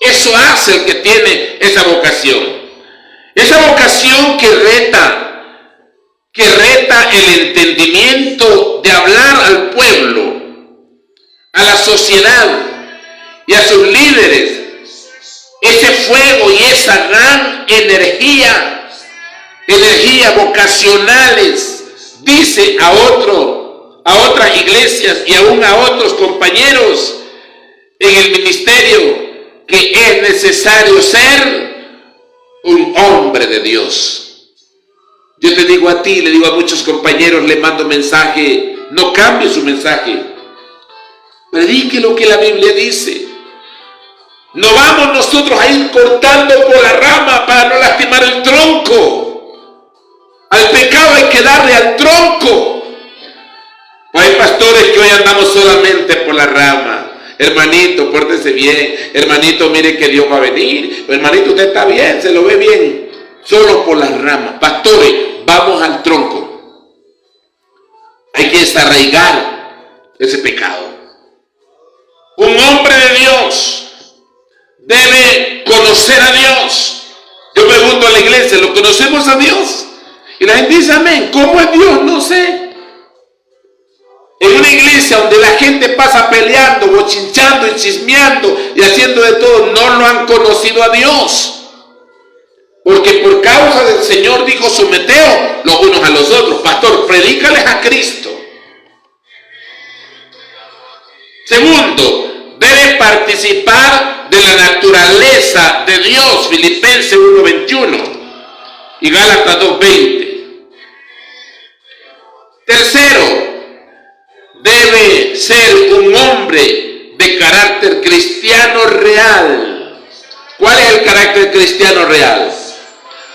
Eso hace el que tiene esa vocación. Esa vocación que reta el entendimiento de hablar al pueblo, a la sociedad y a sus líderes. Ese fuego y esa gran energía vocacionales, dice a otras iglesias y aún a otros compañeros en el ministerio, que es necesario ser un hombre de Dios. Yo te digo a ti, le digo a muchos compañeros, le mando mensaje: no cambie su mensaje, predique lo que la Biblia dice. No vamos nosotros a ir cortando por la rama para no lastimar el tronco. Al pecado hay que darle al tronco. Hay pastores que hoy andamos solamente por la rama. Hermanito, pórtese bien. Hermanito, mire que Dios va a venir. Hermanito, usted está bien, se lo ve bien. Solo por las ramas. Pastores, vamos al tronco. Hay que desarraigar ese pecado. Un hombre de Dios debe conocer a Dios. Yo pregunto a la iglesia: ¿lo conocemos a Dios? Y la gente dice: amén. ¿Cómo es Dios? No sé. En una iglesia donde la gente pasa peleando, bochinchando y chismeando y haciendo de todo, no lo han conocido a Dios. Porque por causa del Señor dijo: someteos los unos a los otros. Pastor, predícales a Cristo. Segundo, debe participar de la naturaleza de Dios. Filipenses 1:21 y Gálatas 2:20. Tercero, debe ser un hombre de carácter cristiano real. ¿Cuál es el carácter cristiano real?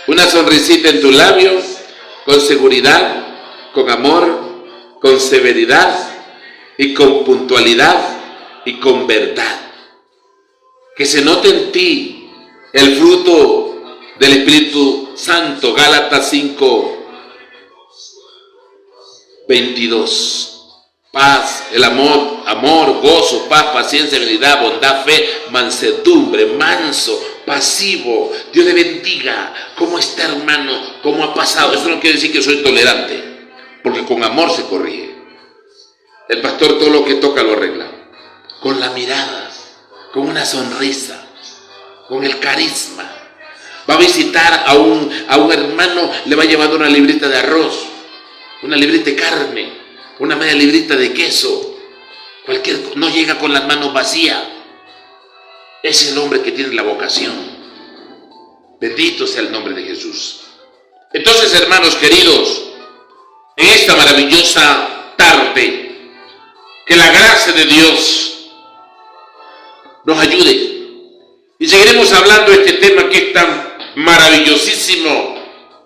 Una sonrisita en tu labio, con seguridad, con amor, con severidad y con puntualidad y con verdad. Que se note en ti el fruto del Espíritu Santo. Gálatas 5:22. paz, el amor, gozo, paz, paciencia, benignidad, bondad, fe, mansedumbre, manso, pasivo. Dios le bendiga. ¿Cómo está, hermano? ¿Cómo ha pasado? Eso no quiere decir que soy tolerante, porque con amor se corrige. El pastor todo lo que toca lo arregla, con la mirada, con una sonrisa, con el carisma. Va a visitar a un hermano, le va a llevar una librita de arroz, una librita de carne, una media librita de queso. No llega con las manos vacías. Es el hombre que tiene la vocación. Bendito sea el nombre de Jesús. Entonces, hermanos queridos, en esta maravillosa tarde, que la gracia de Dios nos ayude. Y seguiremos hablando de este tema que es tan maravillosísimo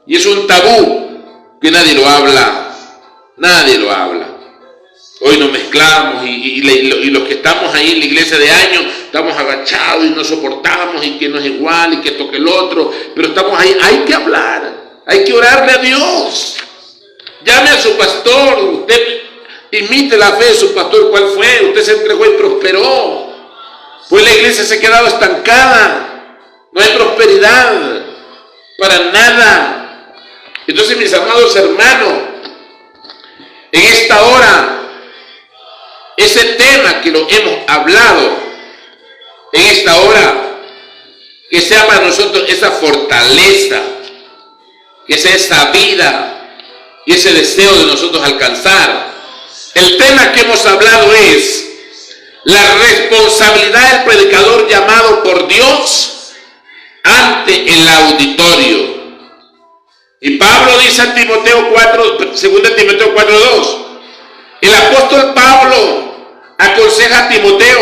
y es un tabú que nadie lo habla. Nadie lo habla. Hoy nos mezclamos y los que estamos ahí en la iglesia de años estamos agachados y no soportamos y que no es igual y que toque el otro, pero estamos ahí. Hay que hablar, hay que orarle a Dios. Llame a su pastor, usted imite la fe de su pastor. ¿Cuál fue? Usted se entregó y prosperó. Pues la iglesia se ha quedado estancada. No hay prosperidad para nada. Entonces, mis amados hermanos, en esta hora, ese tema que lo hemos hablado, en esta hora, que sea para nosotros esa fortaleza, que sea esa vida y ese deseo de nosotros alcanzar. El tema que hemos hablado es la responsabilidad del predicador llamado por Dios ante el auditorio. Y Pablo dice en Timoteo 4, 2 Timoteo 4:2, el apóstol Pablo aconseja a Timoteo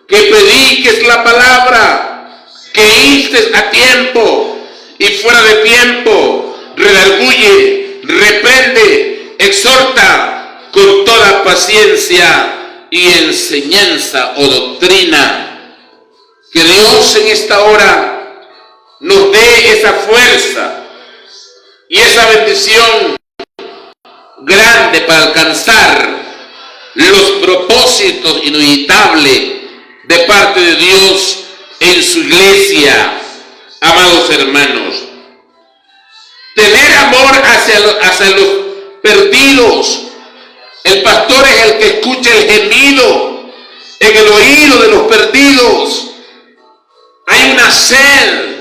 que prediques la palabra, que instes a tiempo y fuera de tiempo, redarguye, reprende, exhorta con toda paciencia y enseñanza o doctrina. Que Dios en esta hora nos dé esa fuerza y esa bendición grande para alcanzar los propósitos inevitables de parte de Dios en su iglesia. Amados hermanos, tener amor hacia los perdidos. El pastor es el que escucha el gemido en el oído de los perdidos. Hay una sed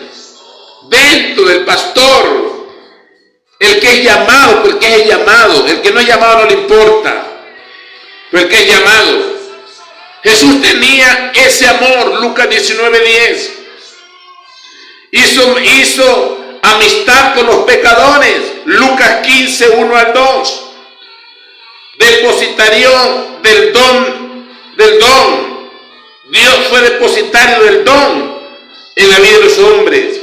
dentro del pastor. El que es llamado, el que es llamado. El que no es llamado no le importa, pero el que es llamado. Jesús tenía ese amor. Lucas 19:10. Hizo amistad con los pecadores. Lucas 15:1-2. Depositario del don. Dios fue depositario del don en la vida de los hombres.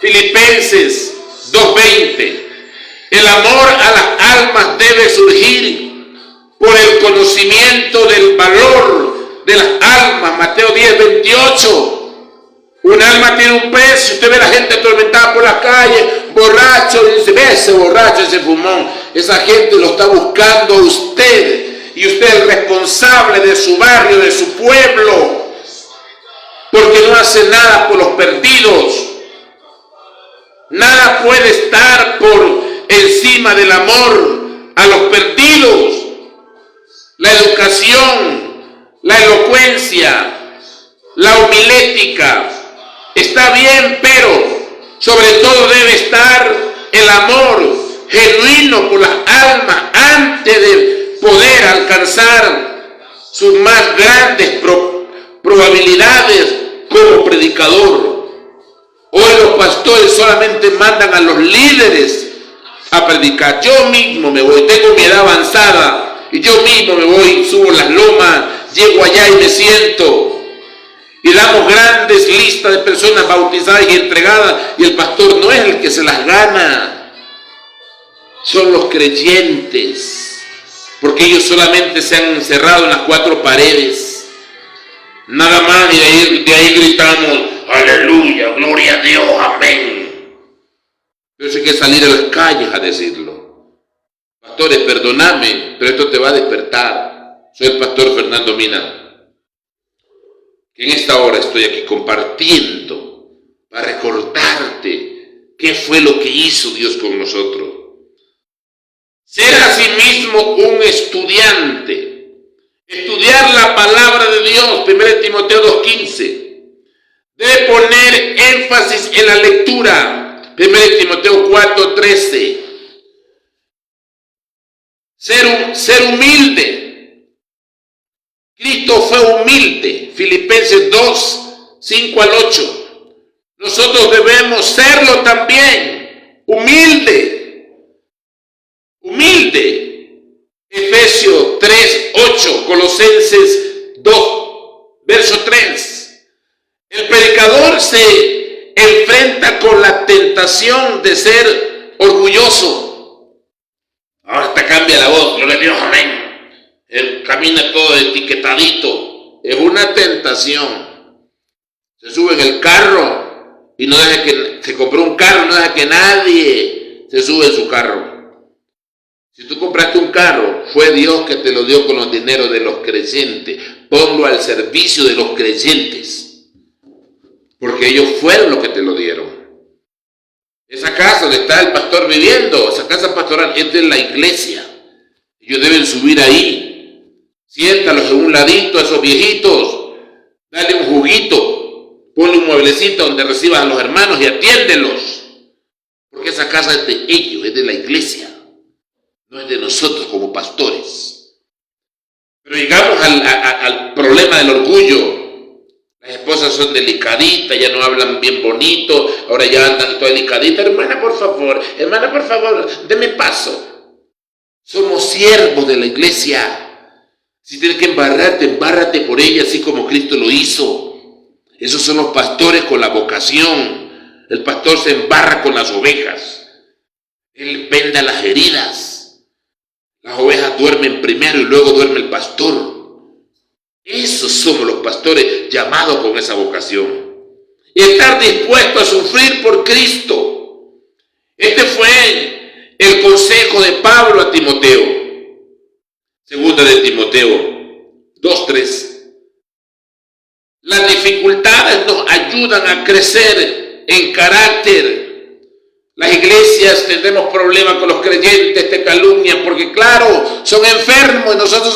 Filipenses 2:20. El amor a las almas debe surgir por el conocimiento del valor de las almas. Mateo 10:28. Un alma tiene un precio. Usted ve a la gente atormentada por la calle, borracho, y dice, ve ese borracho, ese fumón. Esa gente lo está buscando a usted, y usted es el responsable de su barrio, de su pueblo, porque no hace nada por los perdidos. Nada puede estar por encima del amor a los perdidos. La educación, la elocuencia, la homilética está bien, pero sobre todo debe estar el amor genuino por las almas antes de poder alcanzar sus más grandes probabilidades como predicador. Hoy los pastores solamente mandan a los líderes a predicar. Yo mismo me voy, tengo mi edad avanzada y yo mismo me voy, subo las lomas, llego allá y me siento. Y damos grandes listas de personas bautizadas y entregadas, y el pastor no es el que se las gana, son los creyentes, porque ellos solamente se han encerrado en las cuatro paredes, nada más, y de ahí gritamos, aleluya, gloria a Dios, amén. Pero eso hay que salir a las calles a decirlo. pastores, perdóname, pero esto te va a despertar. Soy el pastor Fernando Mina, que en esta hora estoy aquí compartiendo para recordarte qué fue lo que hizo Dios con nosotros. Ser asimismo un estudiante, estudiar la palabra de Dios, 1 Timoteo 2:15, debe poner énfasis en la lectura, 1 Timoteo 4:13, ser humilde. Cristo fue humilde, Filipenses 2:5-8. Nosotros debemos serlo también, humilde. Efesios 3:8, Colosenses 2:3. El predicador se enfrenta con la tentación de ser orgulloso. Ahora hasta cambia la voz, gloria a Dios, amén. Él camina todo etiquetadito. Es una tentación. Se sube en el carro y no deja que se compró un carro, no deja que nadie se sube en su carro. Si tú compraste un carro, fue Dios que te lo dio con los dineros de los creyentes. Ponlo al servicio de los creyentes, porque ellos fueron los que te lo dieron. Esa casa donde está el pastor viviendo, esa casa pastoral es de la iglesia. Ellos deben subir ahí. Siéntalos en un ladito a esos viejitos. Dale un juguito. Ponle un mueblecito donde reciban a los hermanos y atiéndelos. Porque esa casa es de ellos, es de la iglesia. No es de nosotros como pastores. Pero llegamos al problema del orgullo. Las esposas son delicaditas, ya no hablan bien bonito, ahora ya andan todas delicaditas. Hermana, por favor, deme paso. Somos siervos de la iglesia. Si tienes que embárrate por ella, así como Cristo lo hizo. Esos son los pastores con la vocación. El pastor se embarra con las ovejas. Él venda las heridas. Las ovejas duermen primero y luego duerme el pastor. Esos somos los pastores llamados con esa vocación. Y estar dispuesto a sufrir por Cristo. Este fue el consejo de Pablo a Timoteo. Segunda de Timoteo 2:3. Las dificultades nos ayudan a crecer en carácter. Las iglesias tendremos problemas con los creyentes, te calumnian, porque claro, son enfermos y nosotros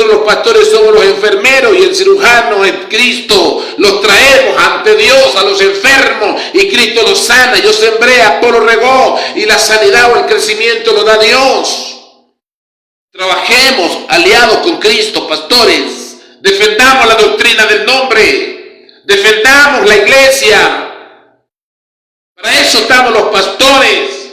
los pastores somos los enfermeros y el cirujano es Cristo. Los traemos ante Dios a los enfermos y Cristo los sana. Yo sembré, Apolo regó y la sanidad o el crecimiento lo da Dios. Trabajemos aliados con Cristo, pastores. Defendamos la doctrina del nombre. Defendamos la iglesia. Para eso estamos los pastores,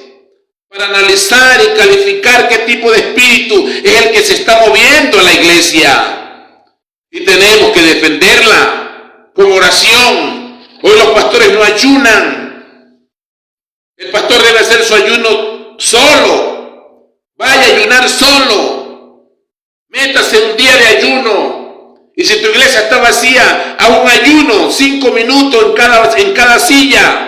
para analizar y calificar qué tipo de espíritu es el que se está moviendo en la iglesia. Y tenemos que defenderla con oración. Hoy los pastores no ayunan. El pastor debe hacer su ayuno solo. Vaya a ayunar solo. Métase un día de ayuno. Y si tu iglesia está vacía, haz un ayuno, 5 minutos en cada silla.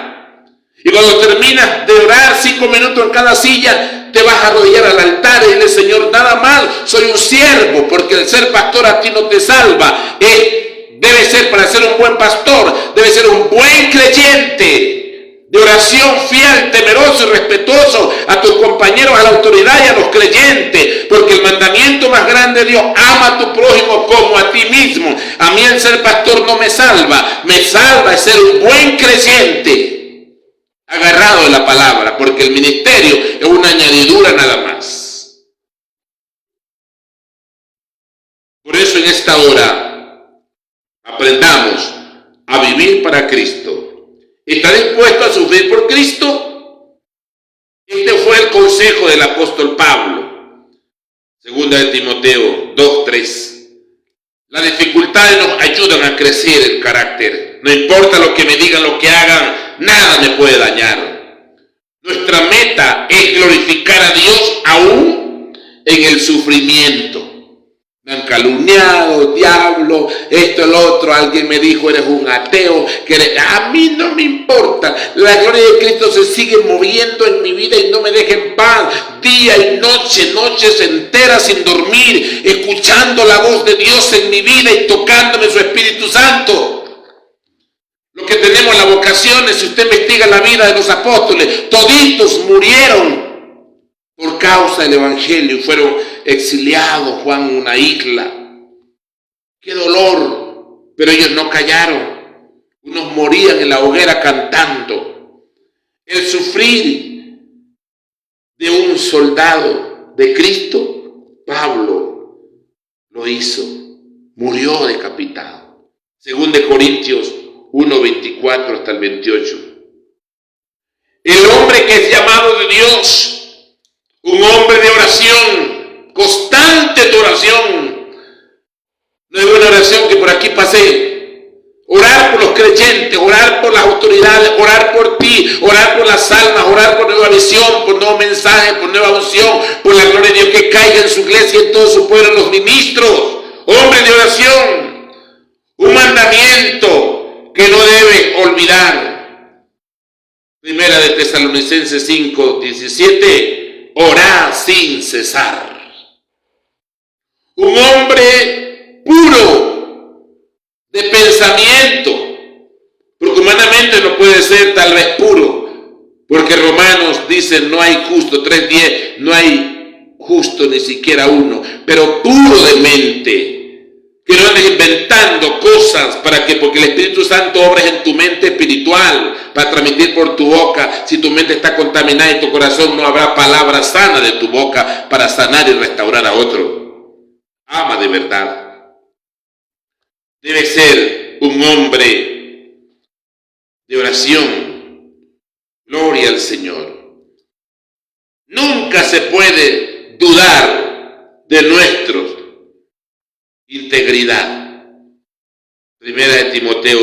Y cuando terminas de orar 5 minutos en cada silla, te vas a arrodillar al altar y dile: Señor, nada mal, soy un siervo, porque el ser pastor a ti no te salva. Debe ser, para ser un buen pastor, debe ser un buen creyente, de oración fiel, temeroso y respetuoso a tus compañeros, a la autoridad y a los creyentes, porque el mandamiento más grande de Dios: ama a tu prójimo como a ti mismo. A mí el ser pastor no me salva es ser un buen creyente, agarrado de la palabra, porque el ministerio es una añadidura nada más. Por eso en esta hora aprendamos a vivir para Cristo. ¿Está dispuesto a sufrir por Cristo? Este fue el consejo del apóstol Pablo. Segunda de Timoteo 2:3. Las dificultades nos ayudan a crecer el carácter. No importa lo que me digan, lo que hagan, nada me puede dañar. Nuestra meta es glorificar a Dios aún en el sufrimiento. Me han calumniado, diablo, esto, el otro. Alguien me dijo: eres un ateo. A mí no me importa. La gloria de Cristo se sigue moviendo en mi vida y no me deja en paz. día y noche, noches enteras sin dormir, escuchando la voz de Dios en mi vida y tocándome su Espíritu Santo. Los que tenemos la vocación, si usted investiga la vida de los apóstoles, toditos murieron por causa del Evangelio y fueron exiliados, Juan, en una isla. ¡Qué dolor! Pero ellos no callaron. Unos morían en la hoguera cantando. El sufrir de un soldado de Cristo, Pablo lo hizo. Murió decapitado. Según de Corintios 1:24 hasta el 28. El hombre que es llamado de Dios, un hombre de oración, constante de oración. No es una oración que por aquí pasé. Orar por los creyentes, orar por las autoridades, orar por ti, orar por las almas, orar por nueva visión, por nuevo mensaje, por nueva unción, por la gloria de Dios que caiga en su iglesia y en todo su pueblo, los ministros, hombres de oración. Un mandamiento que no debe olvidar. Primera de Tesalonicenses 5:17, orad sin cesar. Un hombre puro de pensamiento, porque humanamente no puede ser tal vez puro, porque Romanos dice no hay justo, 3:10, no hay justo ni siquiera uno, pero puro de mente, que no andes inventando cosas porque el Espíritu Santo obra en tu mente espiritual para transmitir por tu boca. Si tu mente está contaminada y tu corazón, no habrá palabra sana de tu boca para sanar y restaurar a otro. Ama de verdad. Debe ser un hombre de oración. Gloria al Señor. Nunca se puede dudar de nuestra integridad. Primera de Timoteo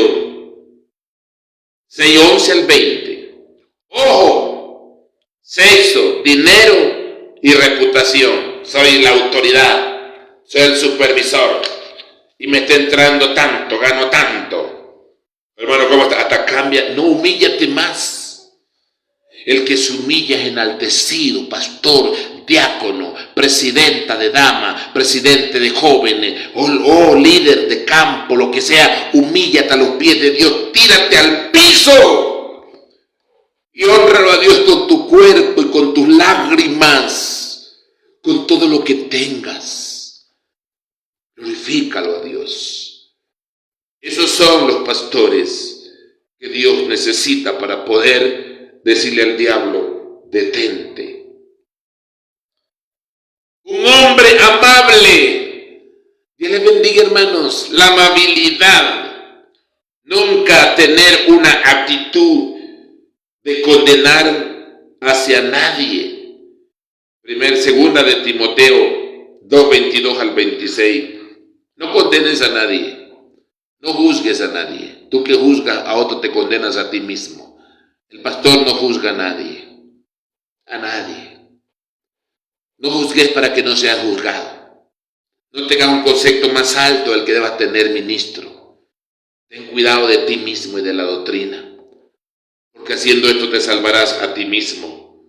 6:11 al 20. Ojo, sexo, dinero y reputación. Soy la autoridad, soy el supervisor. Y me está entrando tanto, gano tanto. Hermano, ¿cómo está? Hasta cambia. No, humíllate más. El que se humilla es enaltecido, pastor, diácono, presidenta de dama, presidente de jóvenes, líder de campo, lo que sea. Humíllate a los pies de Dios, tírate al piso y hónralo a Dios con tu cuerpo y con tus lágrimas, con todo lo que tengas. Glorifícalo a Dios. Esos son los pastores que Dios necesita para poder decirle al diablo, detente. Un hombre amable. Dios les bendiga, hermanos. La amabilidad. Nunca tener una actitud de condenar hacia nadie. Segunda de Timoteo 2:22 al 26. No condenes a nadie, no juzgues a nadie. Tú que juzgas a otro te condenas a ti mismo. El pastor no juzga a nadie, No juzgues para que no seas juzgado. No tengas un concepto más alto del que debas tener, ministro. Ten cuidado de ti mismo y de la doctrina, porque haciendo esto te salvarás a ti mismo.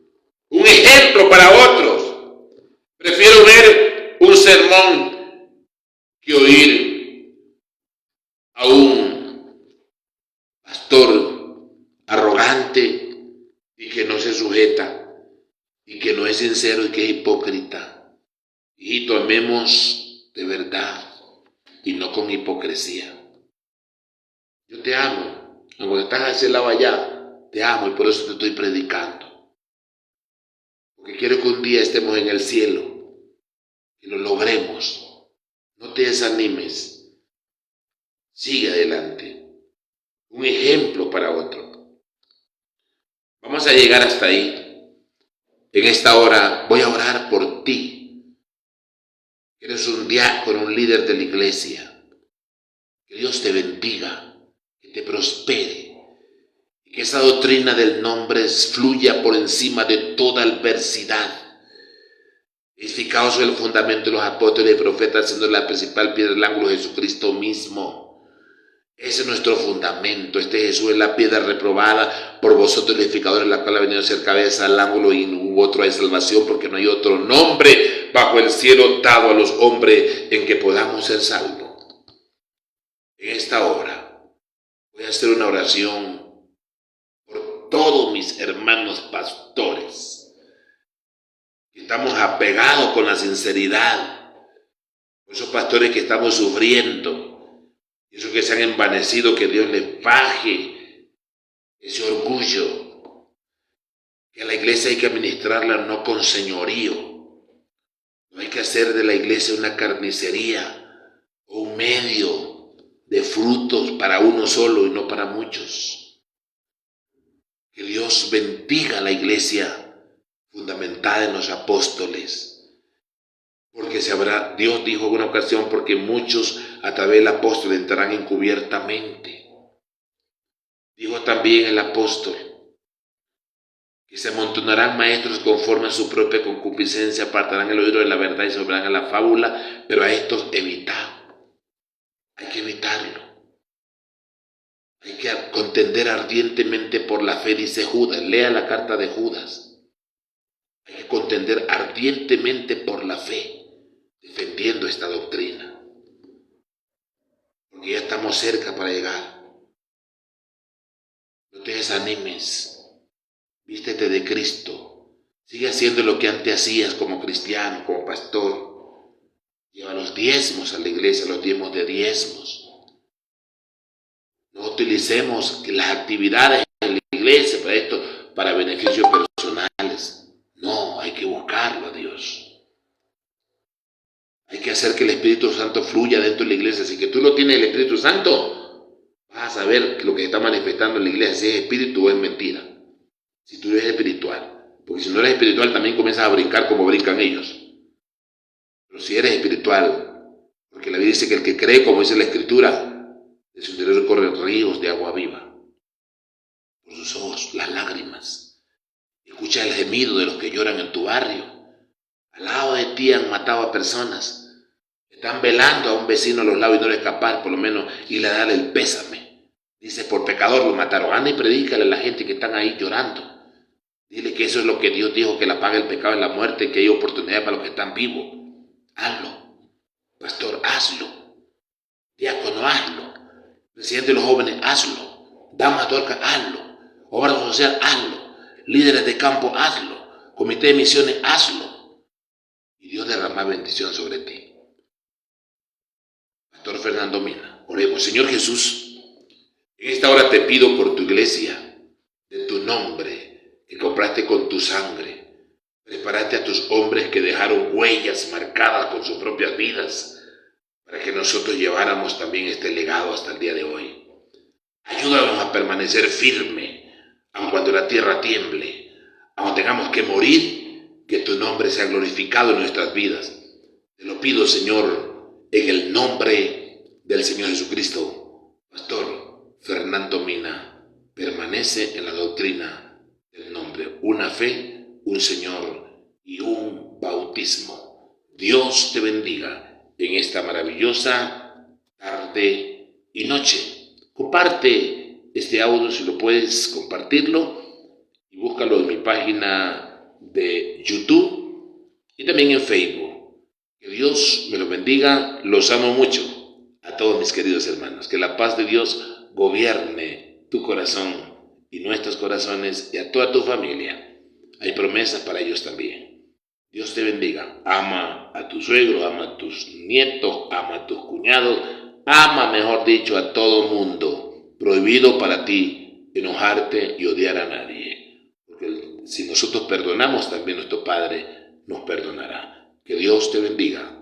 Un ejemplo para otros. Prefiero ver un sermón que oír a un pastor arrogante y que no se sujeta y que no es sincero y que es hipócrita. Hijito, amemos de verdad y no con hipocresía. Yo te amo, aunque estás a ese lado allá, te amo y por eso te estoy predicando. Porque quiero que un día estemos en el cielo y lo logremos. No te desanimes. Sigue adelante. Un ejemplo para otro. Vamos a llegar hasta ahí. En esta hora voy a orar por ti. Eres un diácono, un líder de la iglesia. Que Dios te bendiga, que te prospere. Y que esa doctrina del nombre fluya por encima de toda adversidad. Edificados sobre el fundamento de los apóstoles y profetas, siendo la principal piedra del ángulo Jesucristo mismo. Ese es nuestro fundamento. Este Jesús es la piedra reprobada por vosotros, edificadores, la cual ha venido a ser cabeza al ángulo, y ningún otro hay salvación, porque no hay otro nombre bajo el cielo dado a los hombres en que podamos ser salvos. En esta hora voy a hacer una oración por todos mis hermanos pastores, que estamos apegados con la sinceridad, por esos pastores que estamos sufriendo, esos que se han envanecido, que Dios les baje ese orgullo, que a la iglesia hay que administrarla no con señorío, no hay que hacer de la iglesia una carnicería o un medio de frutos para uno solo y no para muchos. Que Dios bendiga a la iglesia fundamentada en los apóstoles, porque Dios dijo en una ocasión, porque muchos a través del apóstol entrarán encubiertamente. Dijo también el apóstol que se amontonarán maestros conforme a su propia concupiscencia, apartarán el oído de la verdad y se volverán a la fábula, pero a estos evitad. Hay que evitarlo. Hay que contender ardientemente por la fe, dice Judas. Lea la carta de Judas. Hay que contender ardientemente por la fe, defendiendo esta doctrina, porque ya estamos cerca para llegar. No te desanimes, vístete de Cristo, sigue haciendo lo que antes hacías como cristiano, como pastor. Lleva los diezmos a la iglesia, los diezmos de diezmos. No utilicemos las actividades en la iglesia para esto, para beneficios personales. No, hay que buscarlo a Dios. Hay que hacer que el Espíritu Santo fluya dentro de la iglesia. Si que tú no tienes el Espíritu Santo, vas a saber que lo que está manifestando en la iglesia, si es espíritu o es mentira. Si tú eres espiritual. Porque si no eres espiritual, también comienzas a brincar como brincan ellos. Pero si eres espiritual, porque la Biblia dice que el que cree, como dice la Escritura, de su interior corren ríos de agua viva. Por sus ojos, las lágrimas. Escucha el gemido de los que lloran en tu barrio. Al lado de ti han matado a personas. Están velando a un vecino a los lados y no le escapar, por lo menos, y le darle el pésame. Dice, por pecador lo mataron. Anda y predícale a la gente que están ahí llorando. Dile que eso es lo que Dios dijo, que la paga el pecado es la muerte, que hay oportunidad para los que están vivos. Hazlo. Pastor, hazlo. Diácono, hazlo. Presidente de los jóvenes, hazlo. Dama Dorca, hazlo. Obra social, hazlo. Líderes de campo, hazlo. Comité de misiones, hazlo. Y Dios derrama bendición sobre ti. Pastor Fernando Mina, oremos. Señor Jesús, en esta hora te pido por tu iglesia, de tu nombre, que compraste con tu sangre. Preparaste a tus hombres que dejaron huellas marcadas con sus propias vidas, para que nosotros lleváramos también este legado hasta el día de hoy. Ayúdanos a permanecer firme, aun cuando la tierra tiemble, aun tengamos que morir, que tu nombre sea glorificado en nuestras vidas. Te lo pido, Señor, en el nombre del Señor Jesucristo. Pastor Fernando Mina, permanece en la doctrina del nombre, una fe, un Señor y un bautismo. Dios te bendiga en esta maravillosa tarde y noche. Comparte este audio si lo puedes compartirlo y búscalo en mi página de YouTube y también en Facebook. Que Dios me lo bendiga, los amo mucho a todos mis queridos hermanos. Que la paz de Dios gobierne tu corazón y nuestros corazones y a toda tu familia. Hay promesas para ellos también. Dios te bendiga. Ama a tu suegro, ama a tus nietos, ama a tus cuñados, ama, mejor dicho, a todo mundo. Prohibido para ti enojarte y odiar a nadie. Porque si nosotros perdonamos, también nuestro Padre nos perdonará. Que Dios te bendiga.